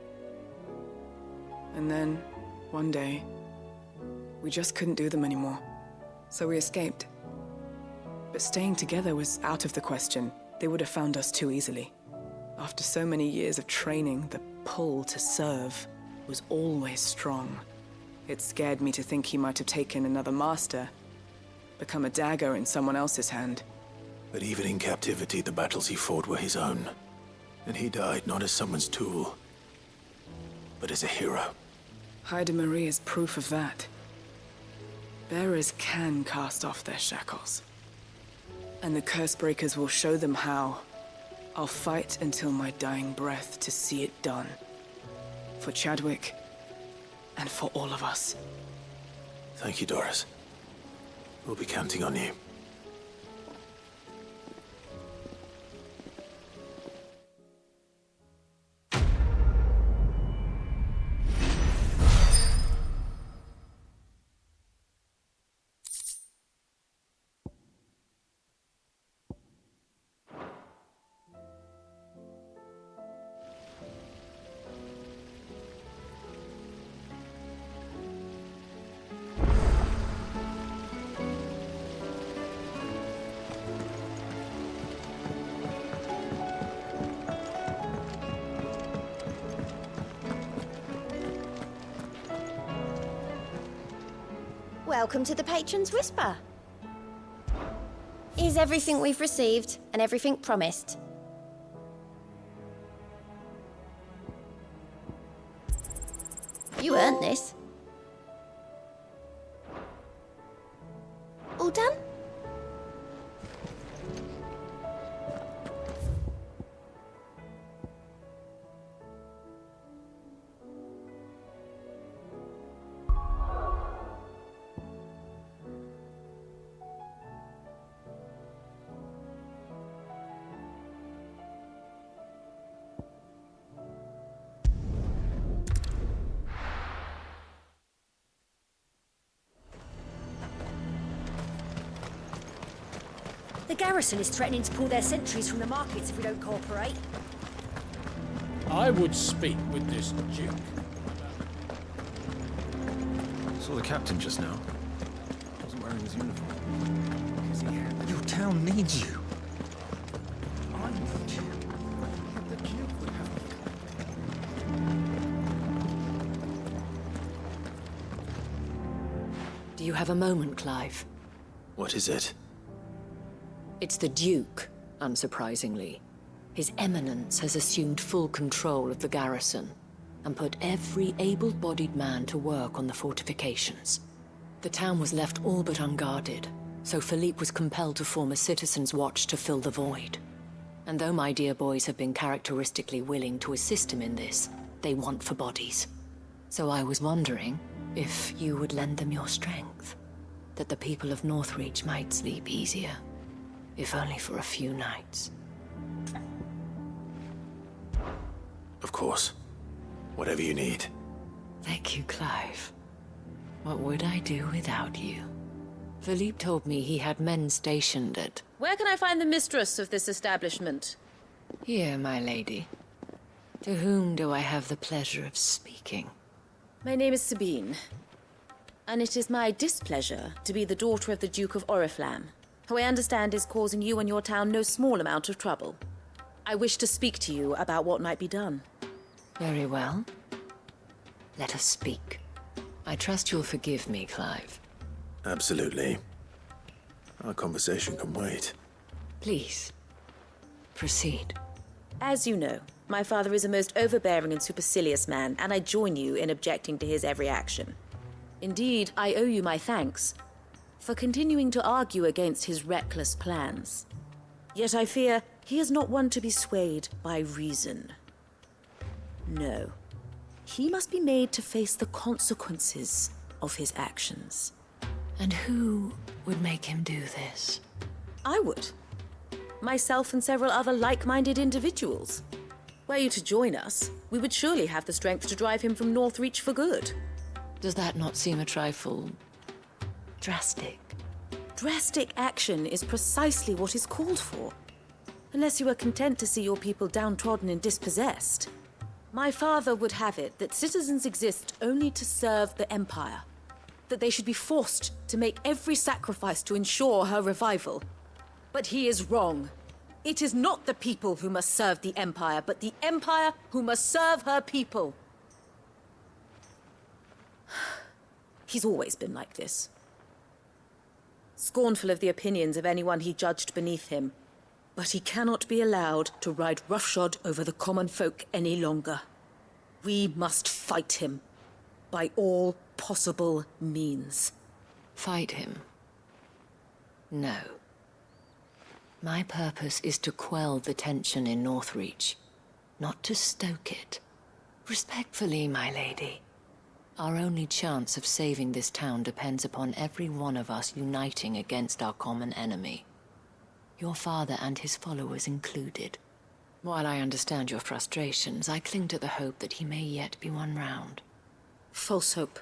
And then, one day, we just couldn't do them anymore. So we escaped. But staying together was out of the question. They would have found us too easily. After so many years of training, the pull to serve was always strong. It scared me to think he might have taken another master, become a dagger in someone else's hand. But even in captivity, the battles he fought were his own. And he died not as someone's tool, but as a hero. Haida Marie is proof of that. Bearers can cast off their shackles. And the Cursebreakers will show them how. I'll fight until my dying breath to see it done. For Chadwick, and for all of us. Thank you, Doris. We'll be counting on you. Welcome to the Patron's Whisper. Is everything we've received and everything promised? You earned this. All done? The garrison is threatening to pull their sentries from the markets if we don't cooperate. I would speak with this Duke. Saw the captain just now. Wasn't wearing his uniform. Your town needs you. I need you. The Duke would have Do you have a moment, Clive? What is it? It's the Duke, unsurprisingly. His Eminence has assumed full control of the garrison and put every able-bodied man to work on the fortifications. The town was left all but unguarded, so Philippe was compelled to form a citizens' watch to fill the void. And though my dear boys have been characteristically willing to assist him in this, they want for bodies. So I was wondering if you would lend them your strength, that the people of Northreach might sleep easier, if only for a few nights. Of course. Whatever you need. Thank you, Clive. What would I do without you? Philippe told me he had men stationed at... Where can I find the mistress of this establishment? Here, my lady. To whom do I have the pleasure of speaking? My name is Sabine, and it is my displeasure to be the daughter of the Duke of Oriflamme, who I understand is causing you and your town no small amount of trouble. I wish to speak to you about what might be done. Very well. Let us speak. I trust you'll forgive me, Clive. Absolutely. Our conversation can wait. Please, proceed. As you know, my father is a most overbearing and supercilious man, and I join you in objecting to his every action. Indeed, I owe you my thanks for continuing to argue against his reckless plans. Yet I fear he is not one to be swayed by reason. No. He must be made to face the consequences of his actions. And who would make him do this? I would. Myself and several other like-minded individuals. Were you to join us, we would surely have the strength to drive him from Northreach for good. Does that not seem a trifle... drastic? Drastic action is precisely what is called for. Unless you are content to see your people downtrodden and dispossessed. My father would have it that citizens exist only to serve the Empire. That they should be forced to make every sacrifice to ensure her revival. But he is wrong. It is not the people who must serve the Empire, but the Empire who must serve her people. He's always been like this. Scornful of the opinions of anyone he judged beneath him. But he cannot be allowed to ride roughshod over the common folk any longer. We must fight him. By all possible means. Fight him? No. My purpose is to quell the tension in Northreach, not to stoke it. Respectfully, my lady. Our only chance of saving this town depends upon every one of us uniting against our common enemy. Your father and his followers included. While I understand your frustrations, I cling to the hope that he may yet be won round. False hope,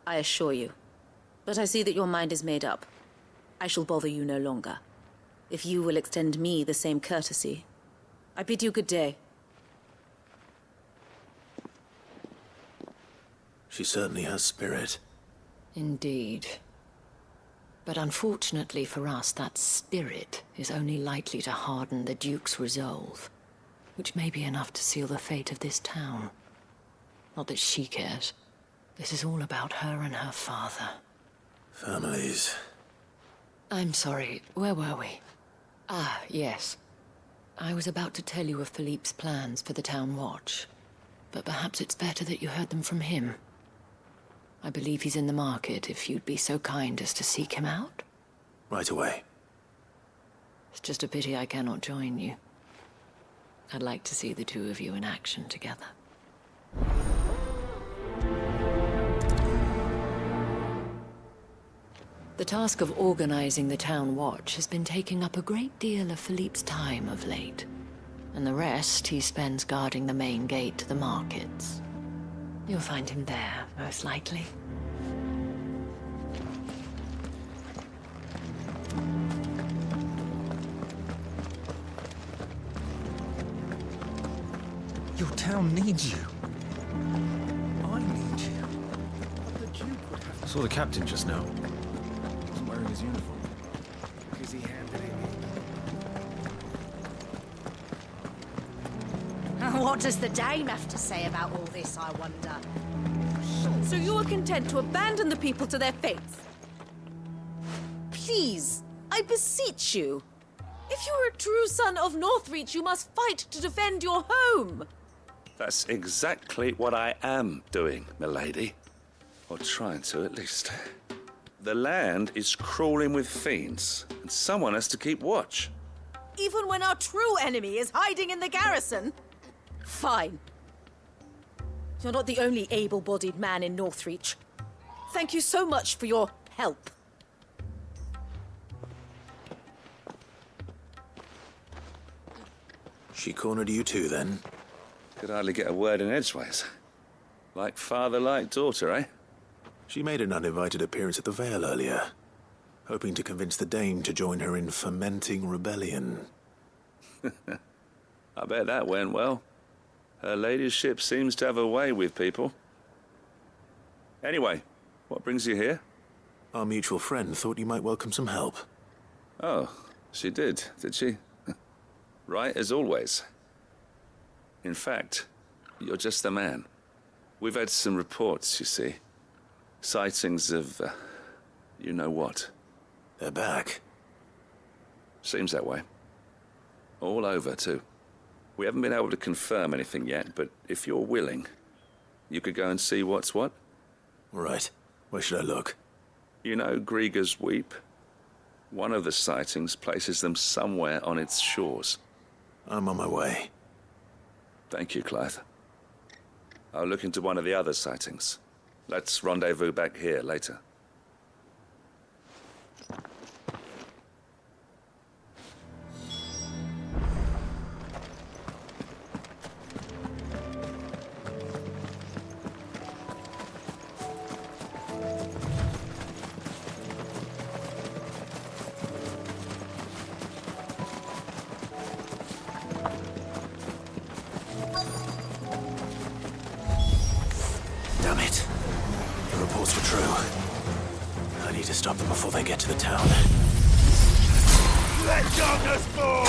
I assure you. But I see that your mind is made up. I shall bother you no longer. If you will extend me the same courtesy, I bid you good day. She certainly has spirit. Indeed. But unfortunately for us, that spirit is only likely to harden the Duke's resolve, which may be enough to seal the fate of this town. Not that she cares. This is all about her and her father. Families. I'm sorry, where were we? Ah, yes. I was about to tell you of Philippe's plans for the town watch, but perhaps it's better that you heard them from him. I believe he's in the market, if you'd be so kind as to seek him out. Right away. It's just a pity I cannot join you. I'd like to see the two of you in action together. The task of organizing the town watch has been taking up a great deal of Philippe's time of late, and the rest he spends guarding the main gate to the markets. You'll find him there, most likely. town needs you. I need you. The Duke would have I saw the captain just now. He wasn't wearing his uniform. Because he handed it What does the dame have to say about all this, I wonder? So you are content to abandon the people to their fates? Please, I beseech you. If you are a true son of Northreach, you must fight to defend your home. That's exactly what I am doing, milady. Or trying to, at least. The land is crawling with fiends, and someone has to keep watch. Even when our true enemy is hiding in the garrison? Fine. You're not the only able-bodied man in Northreach. Thank you so much for your help. She cornered you too, then? Could hardly get a word in edgeways. Like father, like daughter, eh? She made an uninvited appearance at the Vale earlier, hoping to convince the Dame to join her in fomenting rebellion. I bet that went well. Her ladyship seems to have a way with people. Anyway, what brings you here? Our mutual friend thought you might welcome some help. Oh, she did she? Right as always. In fact, you're just the man. We've had some reports, you see. Sightings of, you know what. They're back. Seems that way. All over, too. We haven't been able to confirm anything yet, but if you're willing, you could go and see what's what. Right. Where should I look? You know Grieger's Weep? One of the sightings places them somewhere on its shores. I'm on my way. Thank you, Clive. I'll look into one of the other sightings. Let's rendezvous back here later. Damn it. The reports were true. I need to stop them before they get to the town. Let darkness fall!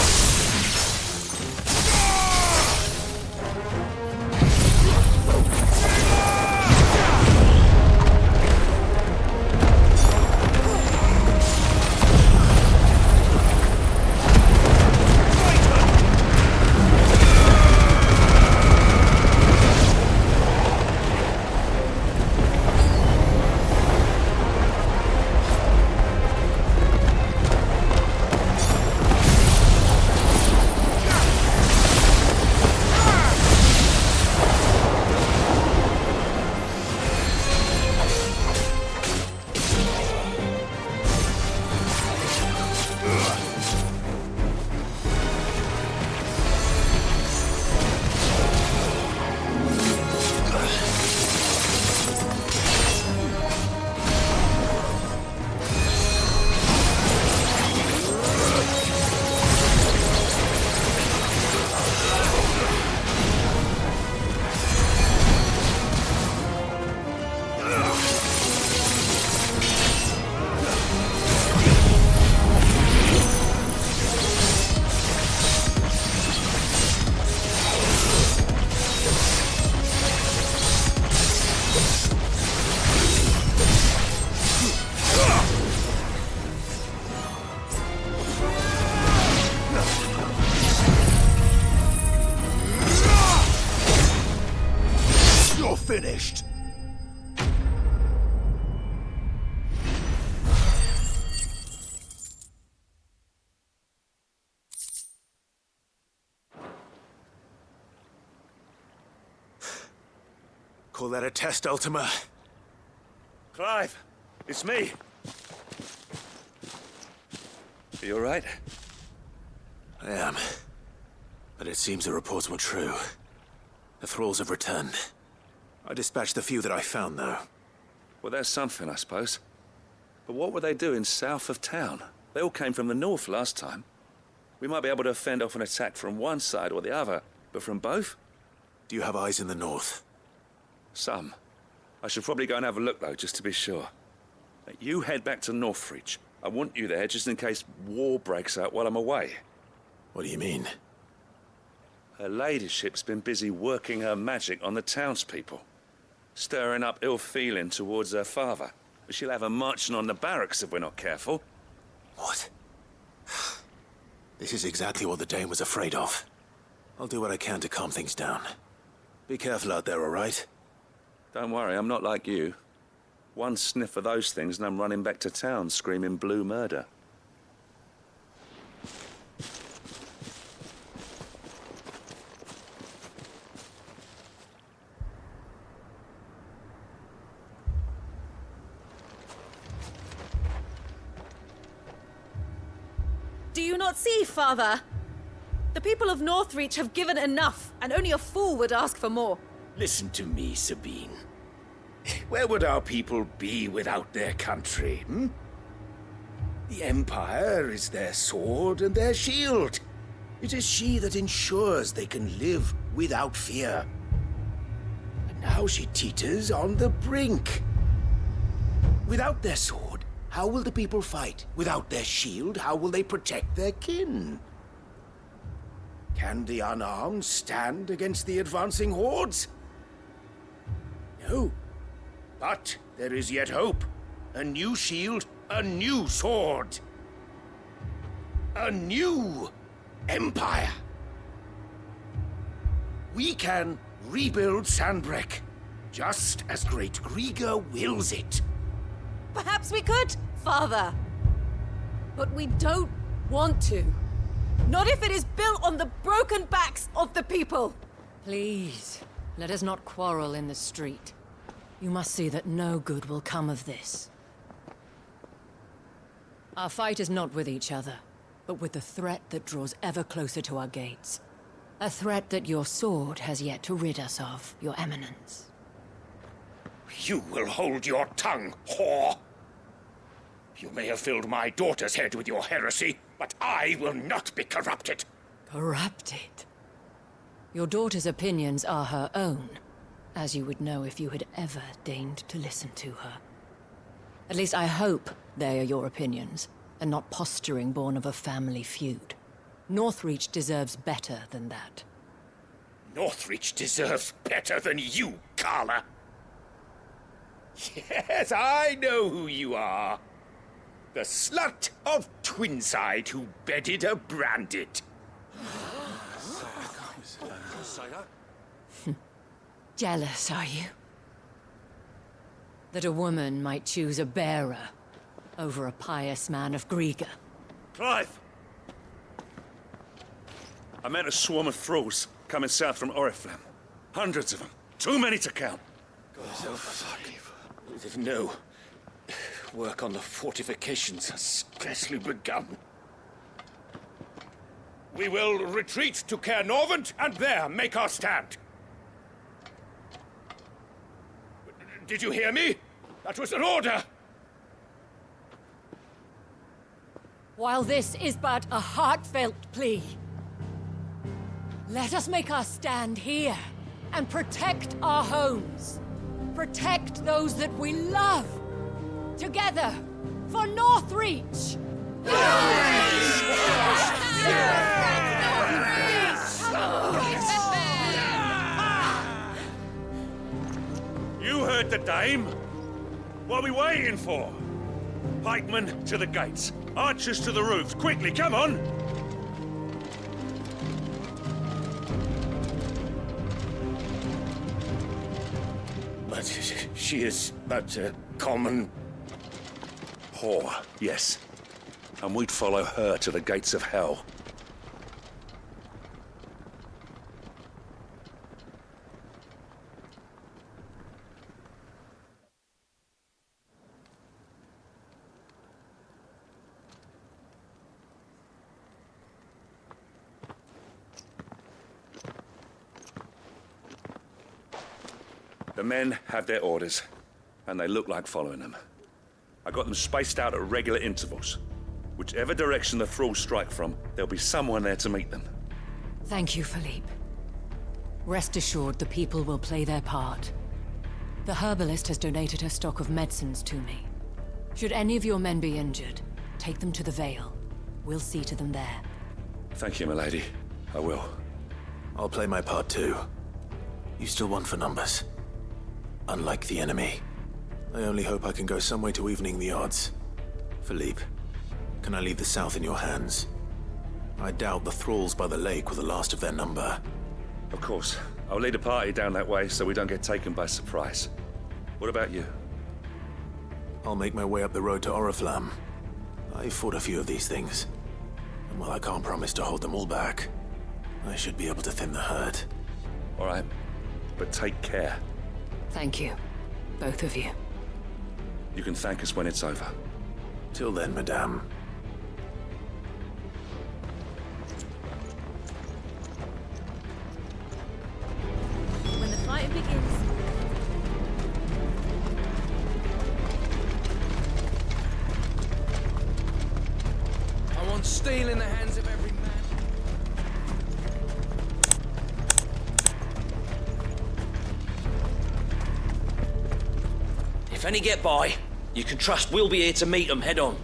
Finished. Call that a test, Ultima? Clive, it's me. Are you all right? I am. But it seems the reports were true. The thralls have returned. I dispatched the few that I found, though. Well, that's something, I suppose. But what were they doing south of town? They all came from the north last time. We might be able to fend off an attack from one side or the other, but from both? Do you have eyes in the north? Some. I should probably go and have a look, though, just to be sure. You head back to Northreach. I want you there just in case war breaks out while I'm away. What do you mean? Her ladyship's been busy working her magic on the townspeople, stirring up ill feeling towards her father. But she'll have her marching on the barracks if we're not careful. What? This is exactly what the Dane was afraid of. I'll do what I can to calm things down. Be careful out there, all right? Don't worry, I'm not like you. One sniff of those things and I'm running back to town screaming blue murder. Do you not see, Father? The people of Northreach have given enough, and only a fool would ask for more. Listen to me, Sabine. Where would our people be without their country, hmm? The Empire is their sword and their shield. It is she that ensures they can live without fear. And now she teeters on the brink. Without their sword, how will the people fight? Without their shield, how will they protect their kin? Can the unarmed stand against the advancing hordes? No. But there is yet hope. A new shield, a new sword. A new empire. We can rebuild Sandbreck, just as Great Grieger wills it. Perhaps we could, Father. But we don't want to. Not if it is built on the broken backs of the people. Please, let us not quarrel in the street. You must see that no good will come of this. Our fight is not with each other, but with the threat that draws ever closer to our gates. A threat that your sword has yet to rid us of, Your Eminence. You will hold your tongue, whore! You may have filled my daughter's head with your heresy, but I will not be corrupted. Corrupted? Your daughter's opinions are her own, as you would know if you had ever deigned to listen to her. At least I hope they are your opinions, and not posturing born of a family feud. Northreach deserves better than that. Northreach deserves better than you, Carla. Yes, I know who you are. The slut of Twinside who bedded a Branded. Jealous, are you? That a woman might choose a bearer over a pious man of Grieger. Clive! I met a swarm of thralls coming south from Oriflamme. Hundreds of them. Too many to count. No. Work on the fortifications has scarcely begun. We will retreat to Caer Norvent and there make our stand. Did you hear me? That was an order! While this is but a heartfelt plea, let us make our stand here and protect our homes. Protect those that we love. Together, for Northreach! You heard the dame. What are we waiting for? Pikemen to the gates. Archers to the roofs. Quickly, come on! But she is but a common... whore, yes. And we'd follow her to the gates of hell. The men have their orders, and they look like following them. I got them spaced out at regular intervals. Whichever direction the thralls strike from, there'll be someone there to meet them. Thank you, Philippe. Rest assured, the people will play their part. The herbalist has donated her stock of medicines to me. Should any of your men be injured, take them to the Vale. We'll see to them there. Thank you, milady. I will. I'll play my part too. You still want for numbers. Unlike the enemy. I only hope I can go some way to evening the odds. Philippe, can I leave the South in your hands? I doubt the thralls by the lake were the last of their number. Of course. I'll lead a party down that way so we don't get taken by surprise. What about you? I'll make my way up the road to Oriflamme. I've fought a few of these things. And while I can't promise to hold them all back, I should be able to thin the herd. All right. But take care. Thank you. Both of you. You can thank us when it's over. Till then, madame. When the fight begins... I want steel in the hands of every man. If any get by, you can trust we'll be here to meet them head on.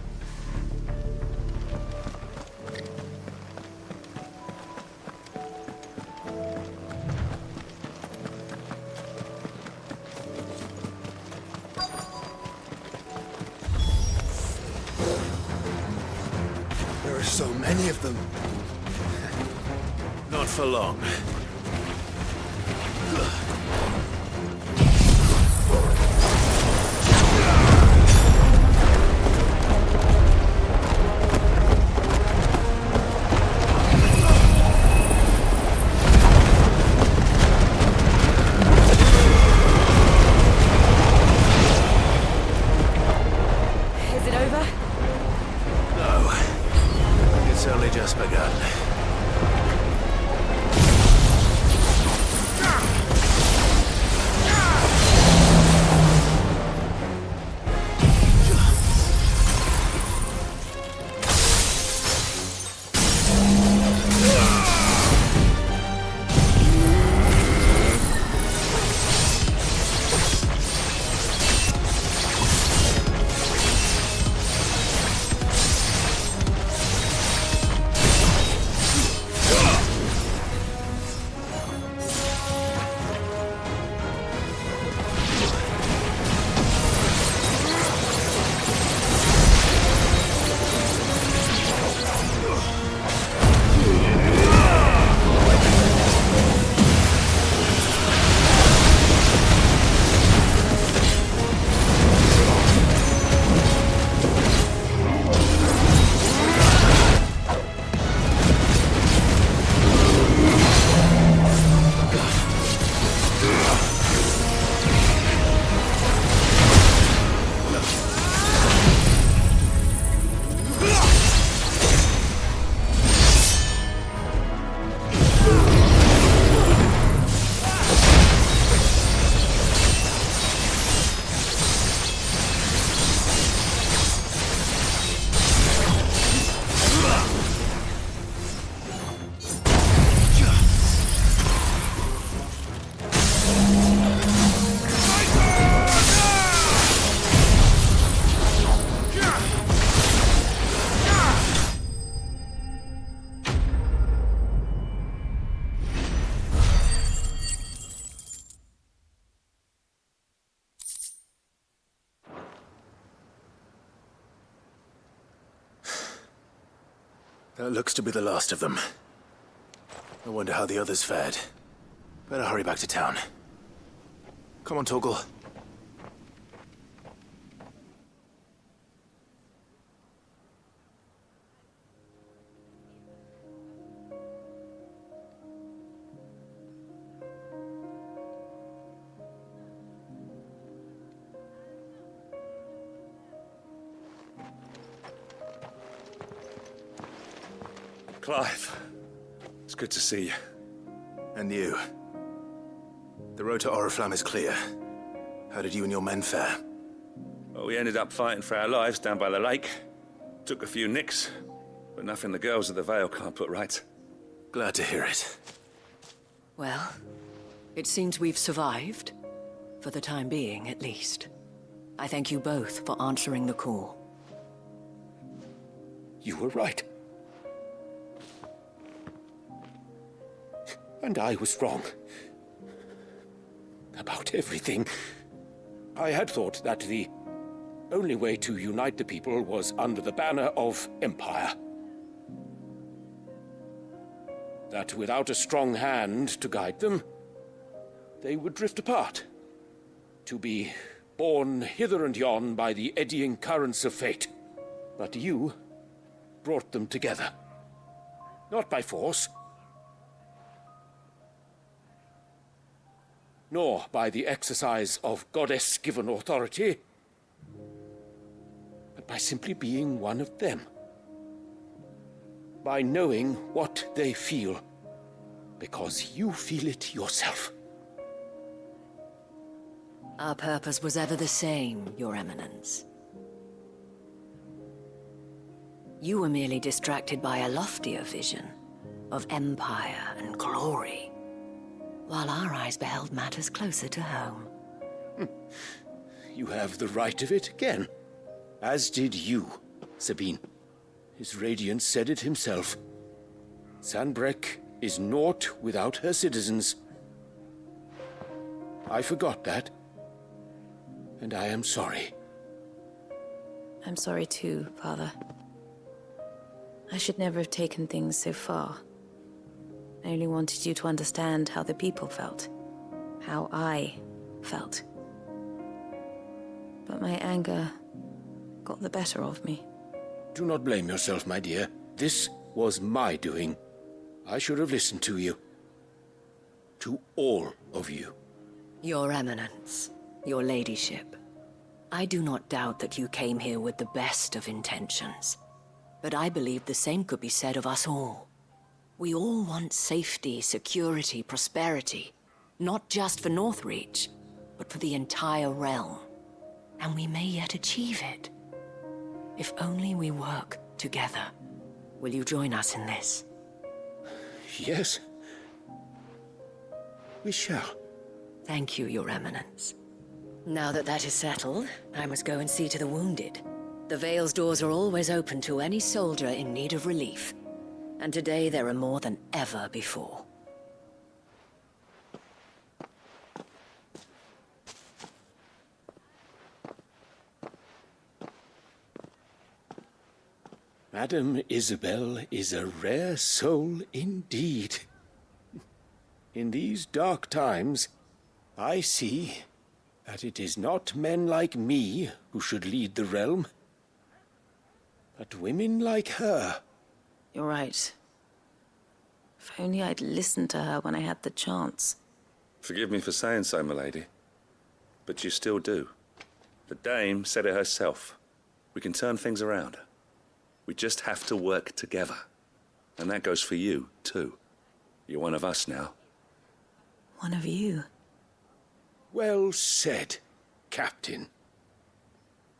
There are so many of them. Not for long. Is it over? No. It's only just begun. That looks to be the last of them. I wonder how the others fared. Better hurry back to town. Come on, Torgal. Clive, it's good to see you. And you. The road to Oriflamme is clear. How did you and your men fare? Well, we ended up fighting for our lives down by the lake. Took a few nicks, but nothing the girls at the Vale can't put right. Glad to hear it. Well, It seems we've survived. For the time being, at least. I thank you both for answering the call. You were right. And I was wrong. About everything. I had thought that the only way to unite the people was under the banner of Empire. That without a strong hand to guide them, they would drift apart. To be borne hither and yon by the eddying currents of fate. But you brought them together. Not by force, nor by the exercise of goddess-given authority, but by simply being one of them. By knowing what they feel, because you feel it yourself. Our purpose was ever the same, Your Eminence. You were merely distracted by a loftier vision of empire and glory, while our eyes beheld matters closer to home. You have the right of it again, as did you, Sabine. His radiance said it himself. Sanbreque is naught without her citizens. I forgot that, and I am sorry. I'm sorry too, Father. I should never have taken things so far. I only wanted you to understand how the people felt. How I felt. But my anger got the better of me. Do not blame yourself, my dear. This was my doing. I should have listened to you. To all of you. Your Eminence, your ladyship, I do not doubt that you came here with the best of intentions. But I believe the same could be said of us all. We all want safety, security, prosperity. Not just for Northreach, but for the entire realm. And we may yet achieve it. If only we work together. Will you join us in this? Yes. We shall. Thank you, Your Eminence. Now that that is settled, I must go and see to the wounded. The Vale's doors are always open to any soldier in need of relief. And today there are more than ever before. Madame Isabel is a rare soul indeed. In these dark times, I see that it is not men like me who should lead the realm, but women like her. You're right. If only I'd listened to her when I had the chance. Forgive me for saying so, milady, but you still do. The dame said it herself. We can turn things around. We just have to work together. And that goes for you, too. You're one of us now. One of you? Well said, Captain.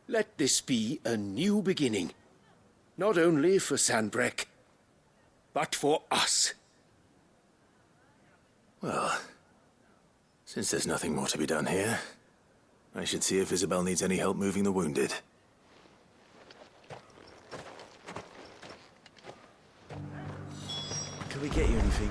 Let this be a new beginning. Not only for Sanbreque, but for us. Well, since there's nothing more to be done here, I should see if Isabel needs any help moving the wounded. Can we get you anything?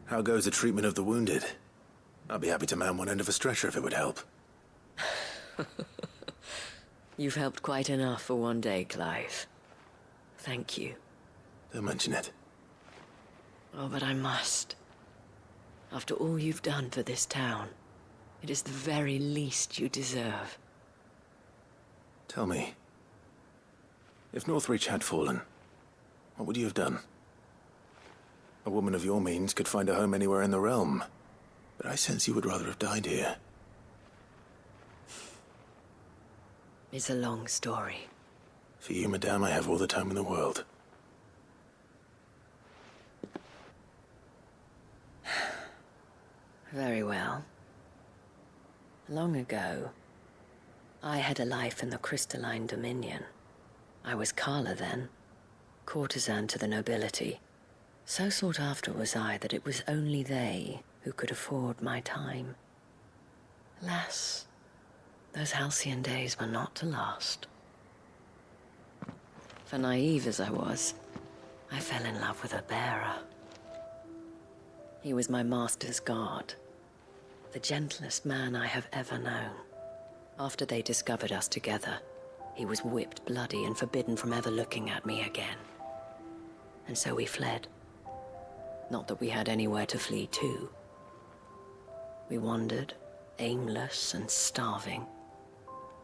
How goes the treatment of the wounded? I'd be happy to man one end of a stretcher if it would help. You've helped quite enough for one day, Clive. Thank you. Don't mention it. Oh, but I must. After all you've done for this town, it is the very least you deserve. Tell me, if Northreach had fallen, what would you have done? A woman of your means could find a home anywhere in the realm, but I sense you would rather have died here. It's a long story. For you, madame, I have all the time in the world. Very well. Long ago, I had a life in the crystalline dominion. I was Carla then, courtesan to the nobility. So sought after was I that it was only they who could afford my time. Alas, those halcyon days were not to last. For naive as I was, I fell in love with a bearer. He was my master's guard, the gentlest man I have ever known. After they discovered us together, he was whipped bloody and forbidden from ever looking at me again. And so we fled. Not that we had anywhere to flee to. We wandered, aimless and starving,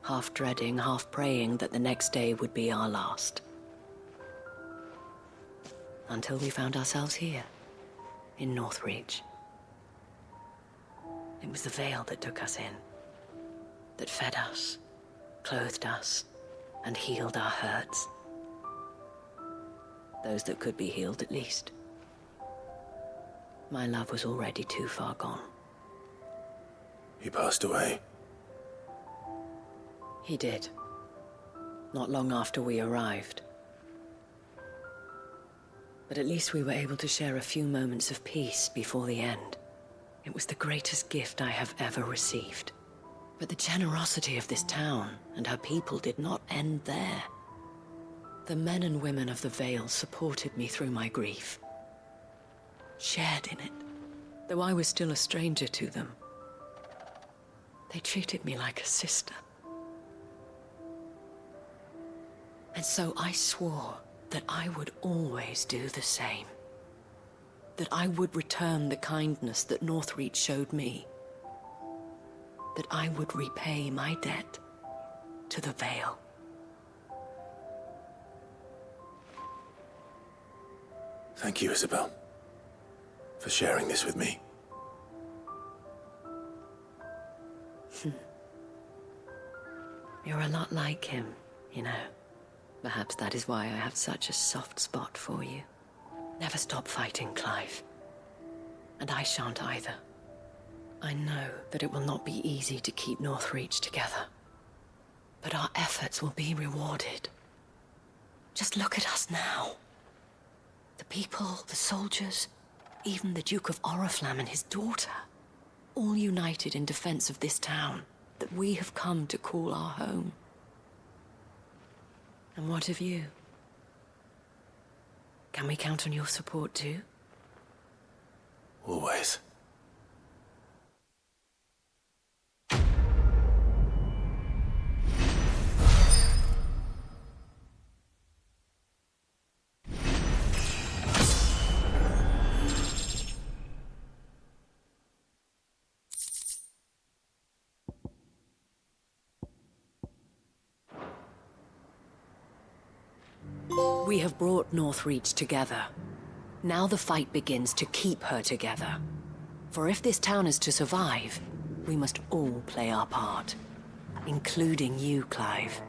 half dreading, half praying that the next day would be our last. Until we found ourselves here, in Northreach. It was the veil that took us in, that fed us, clothed us, and healed our hurts. Those that could be healed, at least. My love was already too far gone. He passed away. He did. Not long after we arrived. But at least we were able to share a few moments of peace before the end. It was the greatest gift I have ever received. But the generosity of this town and her people did not end there. The men and women of the Vale supported me through my grief, shared in it, though I was still a stranger to them. They treated me like a sister. And so I swore that I would always do the same. That I would return the kindness that Northreach showed me. That I would repay my debt to the Vale. Thank you, Isabel, for sharing this with me. You're a lot like him, you know. Perhaps that is why I have such a soft spot for you. Never stop fighting, Clive. And I shan't either. I know that it will not be easy to keep Northreach together. But our efforts will be rewarded. Just look at us now. The people, the soldiers, even the Duke of Oriflamme and his daughter, all united in defense of this town that we have come to call our home. And what of you? Can we count on your support too? Always. We have brought Northreach together. Now the fight begins to keep her together. For if this town is to survive, we must all play our part. Including you, Clive.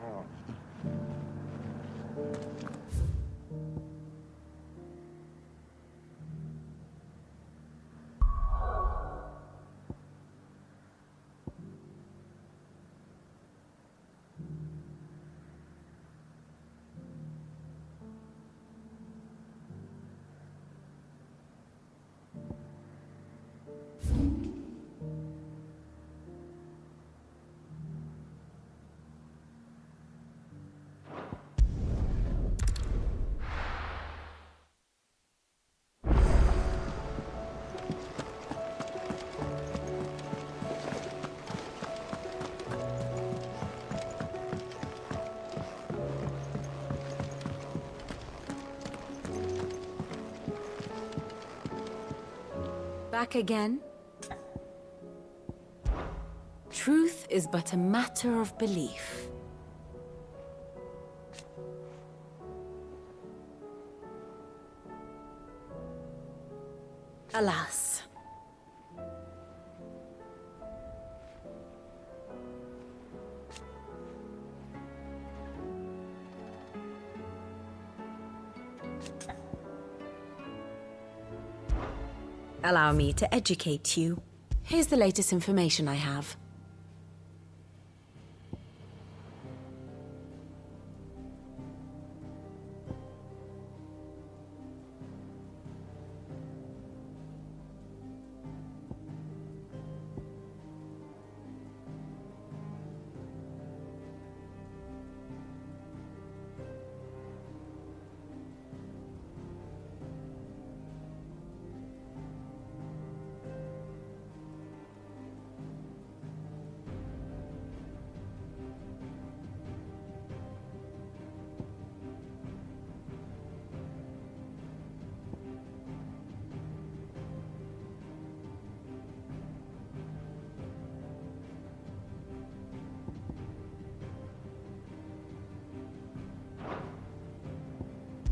Back again? Truth is but a matter of belief. Alas. Allow me to educate you. Here's the latest information I have.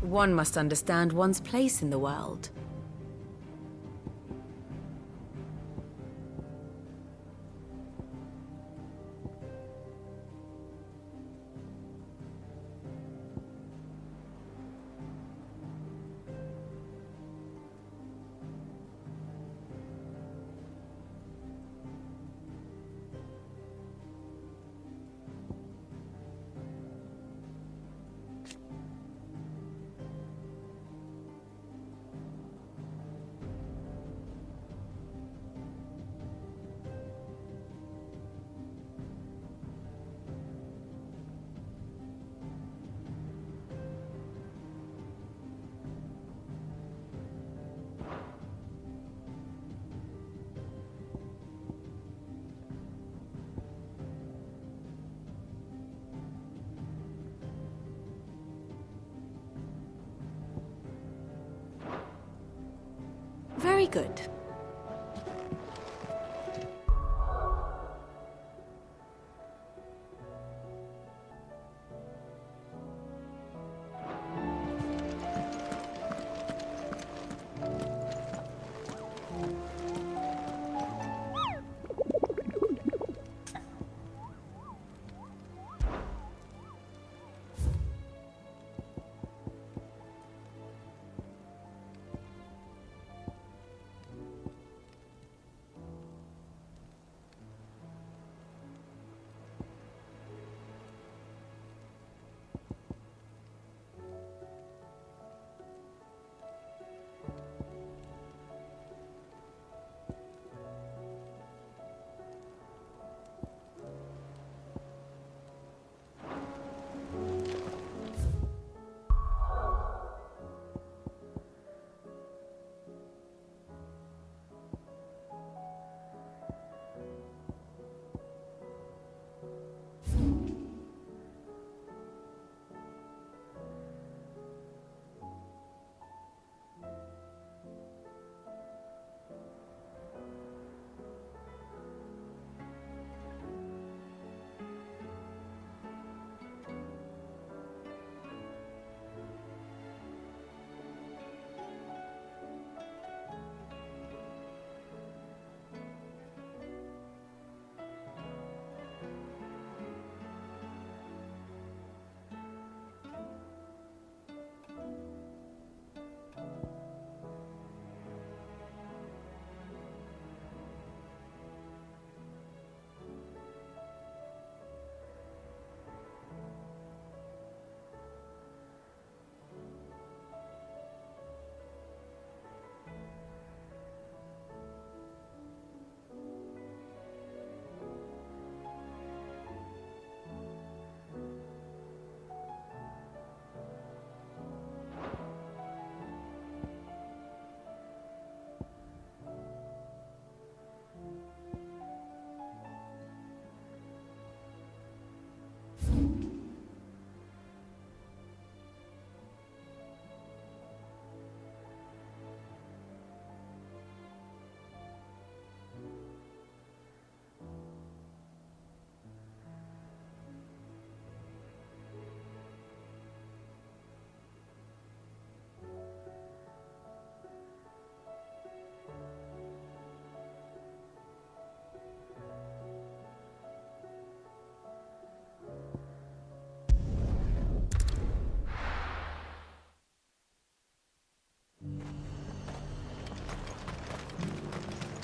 One must understand one's place in the world. Very good.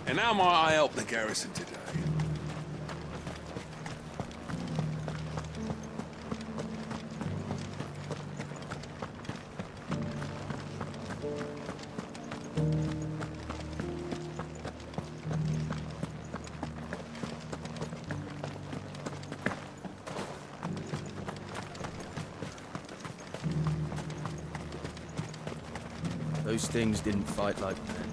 And how might I help the garrison today? Those things didn't fight like that.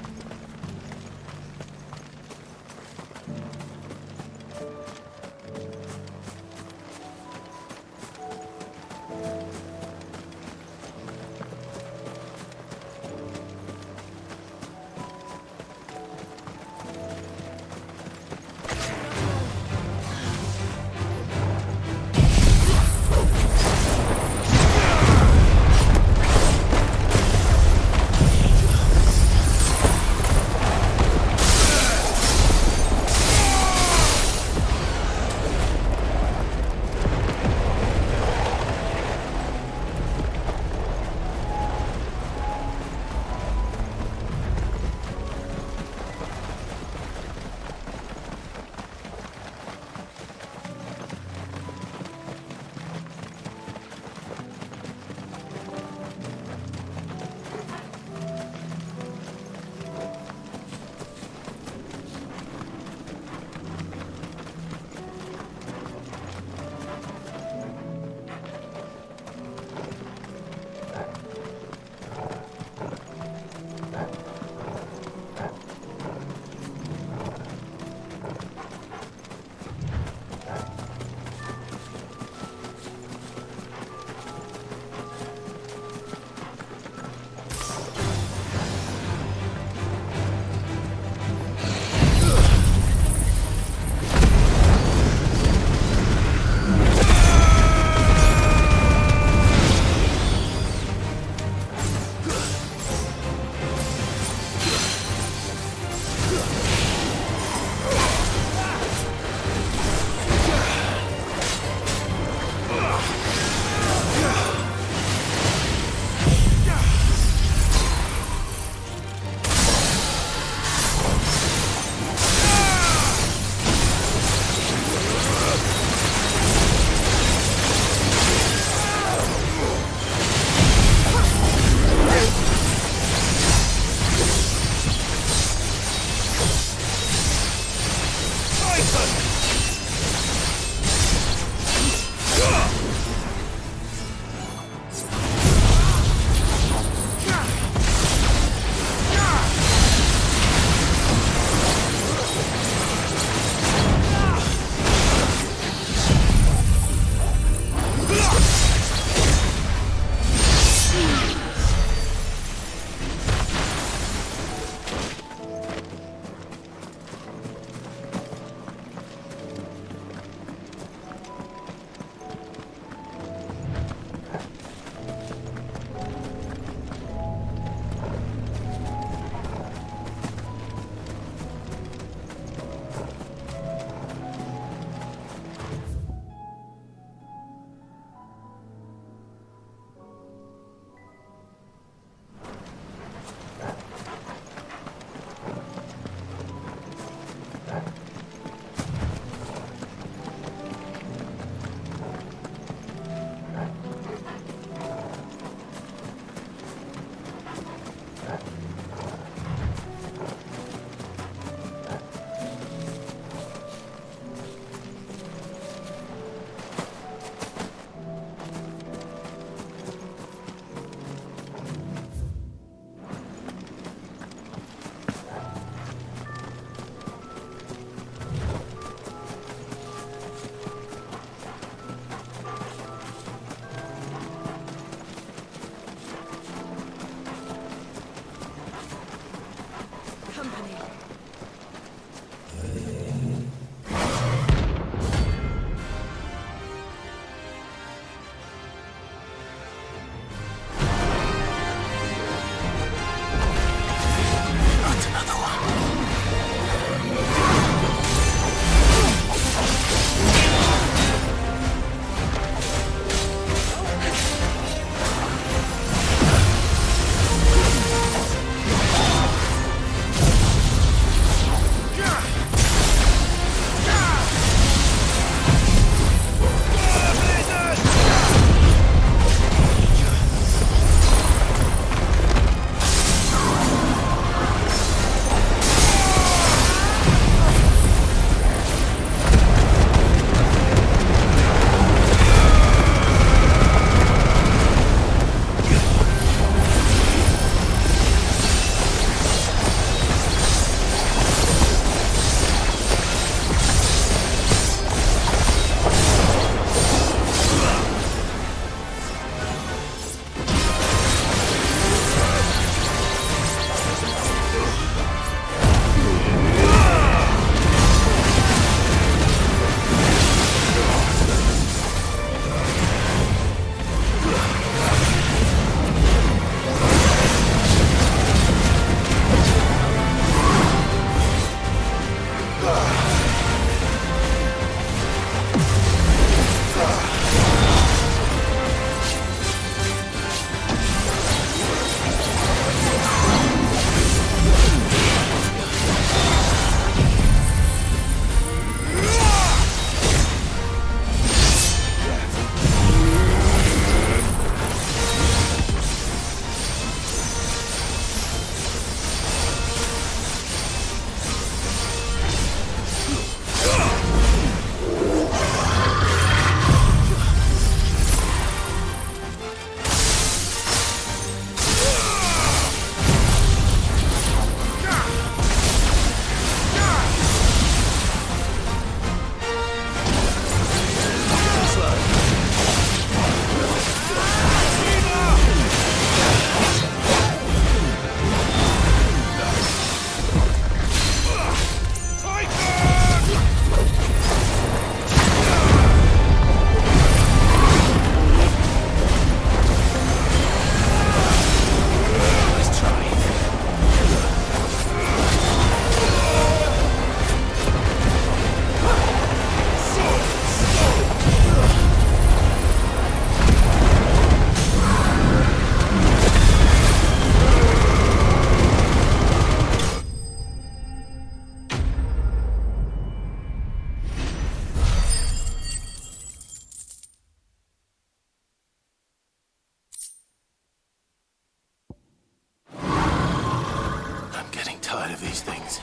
tired of these things.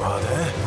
are there.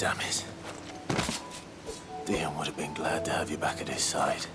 Damn it. Dion would have been glad to have you back at his side.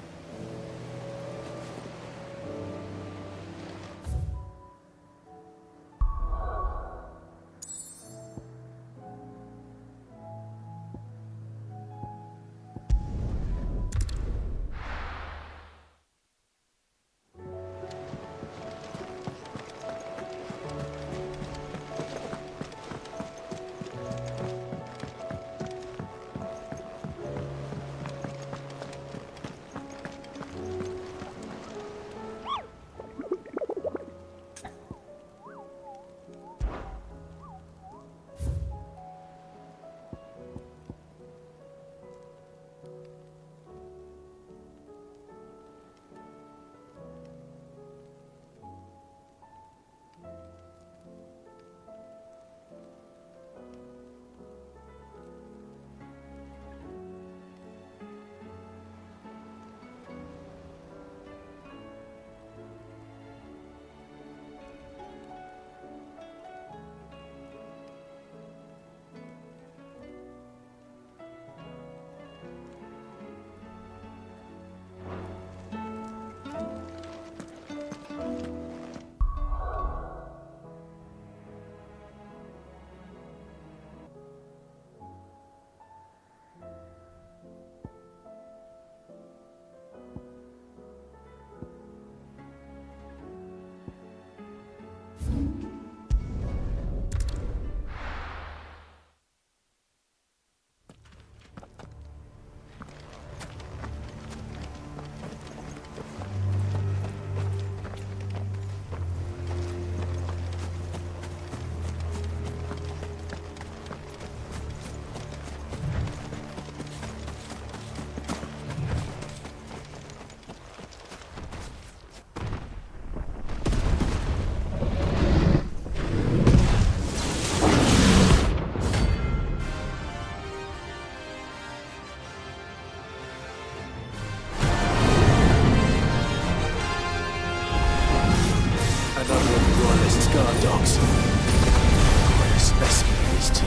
Guard dogs. Quite a specimen of these two.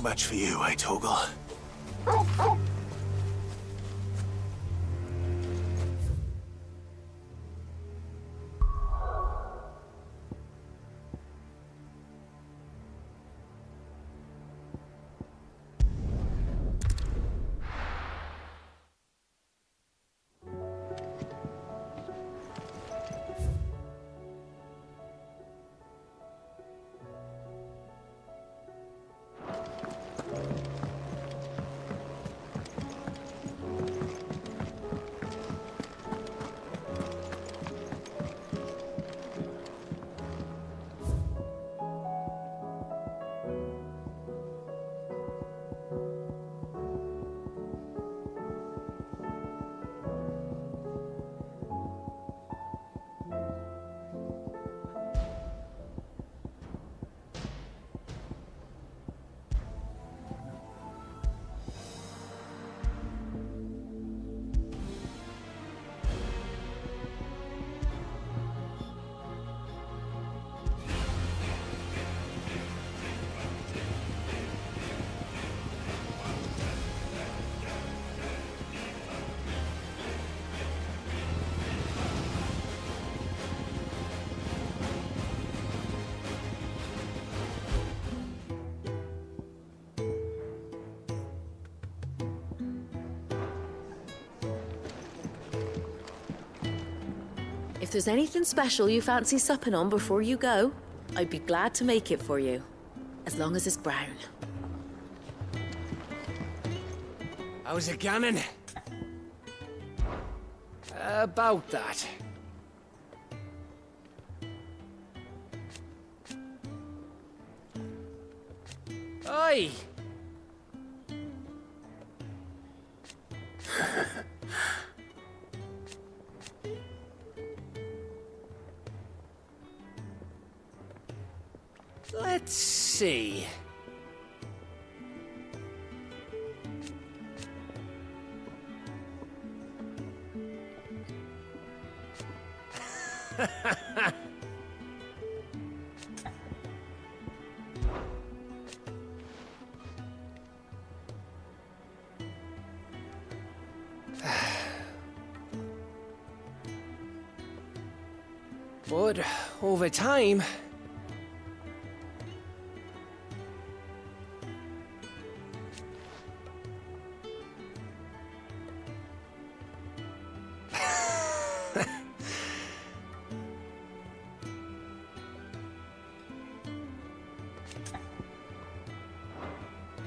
match for you, eh, Torgal? If there's anything special you fancy supping on before you go, I'd be glad to make it for you. As long as it's brown. How's it going? About that. Oi! Let's see. But over time,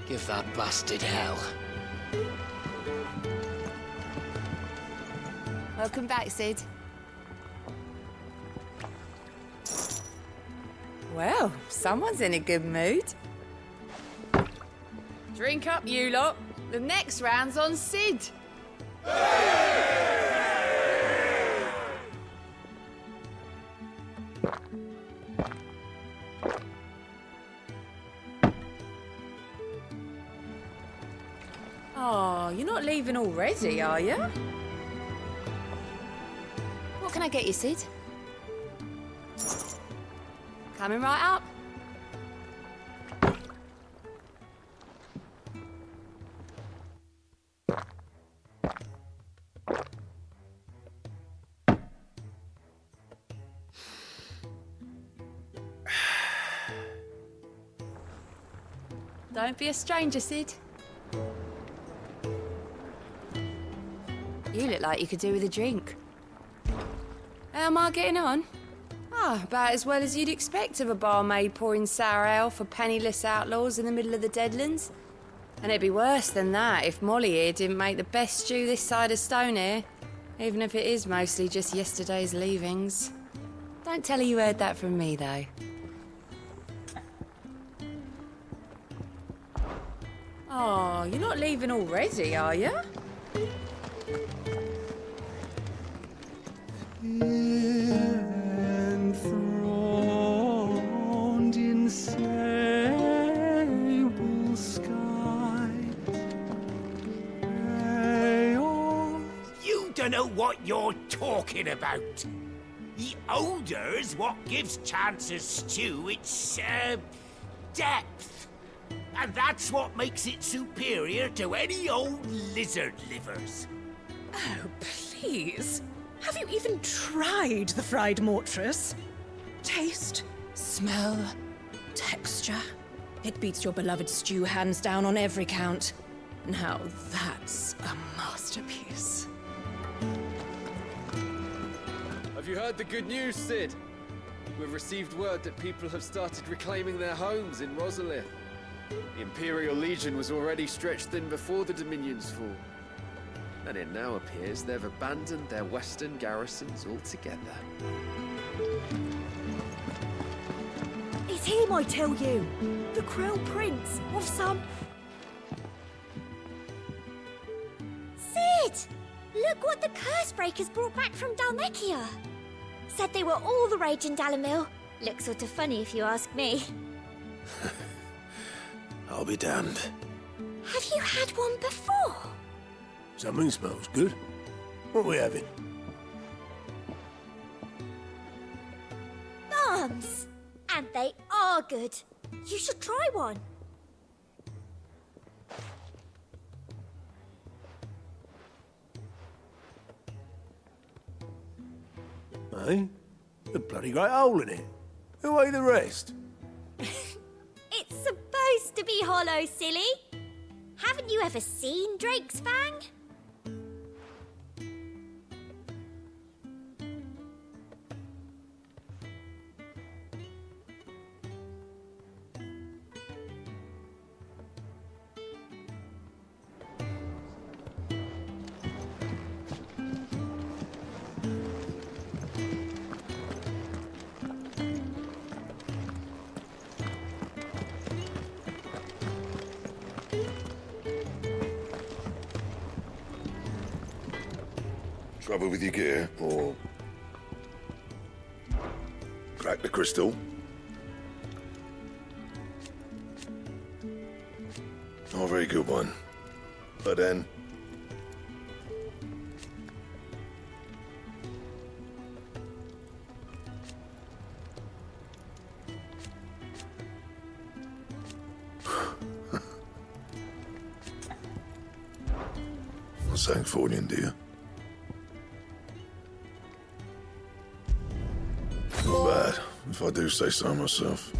give that bastard hell. Welcome back, Sid. Well, someone's in a good mood. Drink up, you lot. The next round's on Sid. Oh, you're not leaving already, are you? What can I get you, Sid? Coming right up. Don't be a stranger, Sid. You look like you could do with a drink. How am I getting on? Ah, about as well as you'd expect of a barmaid pouring sour ale for penniless outlaws in the middle of the Deadlands. And it'd be worse than that if Molly here didn't make the best stew this side of Stone here, even if it is mostly just yesterday's leavings. Don't tell her you heard that from me, though. Oh, you're not leaving already, are you? Enthroned in sable sky. You don't know what you're talking about. The odour's what gives Chance's stew its, depth. And that's what makes it superior to any old lizard livers. Oh, please. Have you even tried the fried mortress? Taste, smell, texture. It beats your beloved stew hands down on every count. Now that's a masterpiece. Have you heard the good news, Sid? We've received word that people have started reclaiming their homes in Rosalith. The Imperial Legion was already stretched thin before the Dominion's fall. And it now appears they've abandoned their western garrisons altogether. It's him, I tell you. The Crown Prince of some... Sid! Look what the Cursebreakers brought back from Dalmekia. Said they were all the rage in Dalamil. Looks sort of funny if you ask me. I'll be damned. Have you had one before? Something smells good. What are we having? Bombs! And they are good. You should try one. Eh? A bloody great hole in it. Who ate the rest? It's supposed to be hollow, silly. Haven't you ever seen Drake's Fang? Trouble with your gear, or crack the crystal? Not a very good one. But then, something for you, dear. Not bad, if I do say so myself.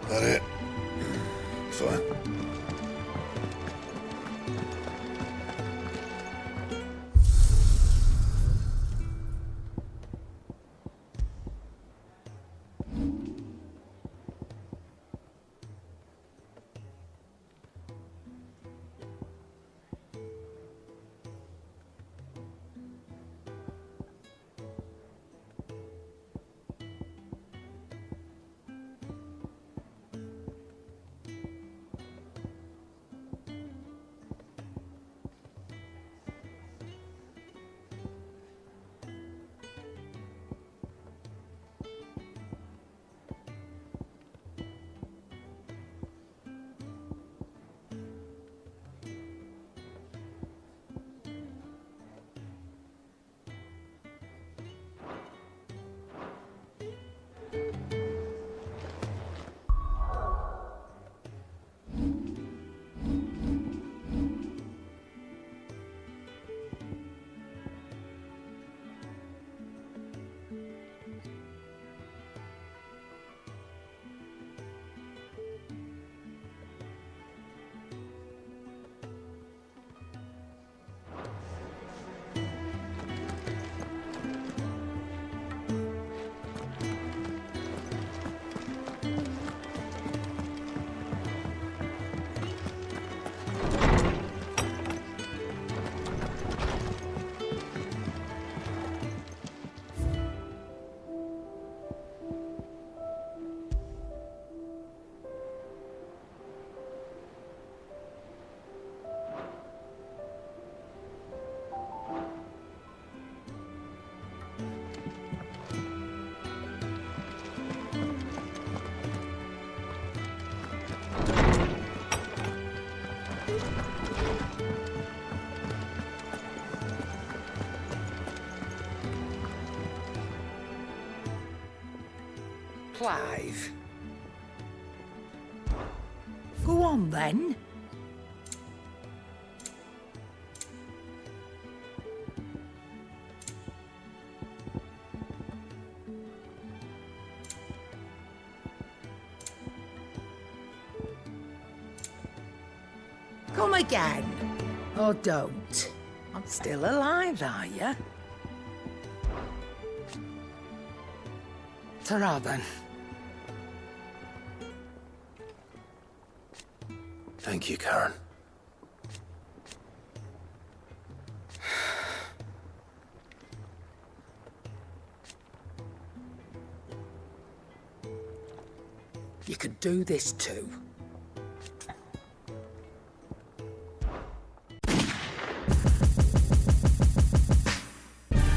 That it? Fine. Clive. Go on then. Come again. Or don't. I'm still alive, are you? Ta-ra then. Thank you, Karen. You could do this too.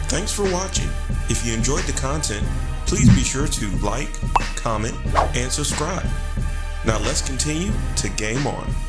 Thanks for watching. If you enjoyed the content, please be sure to like, comment, and subscribe. Now let's continue to game on.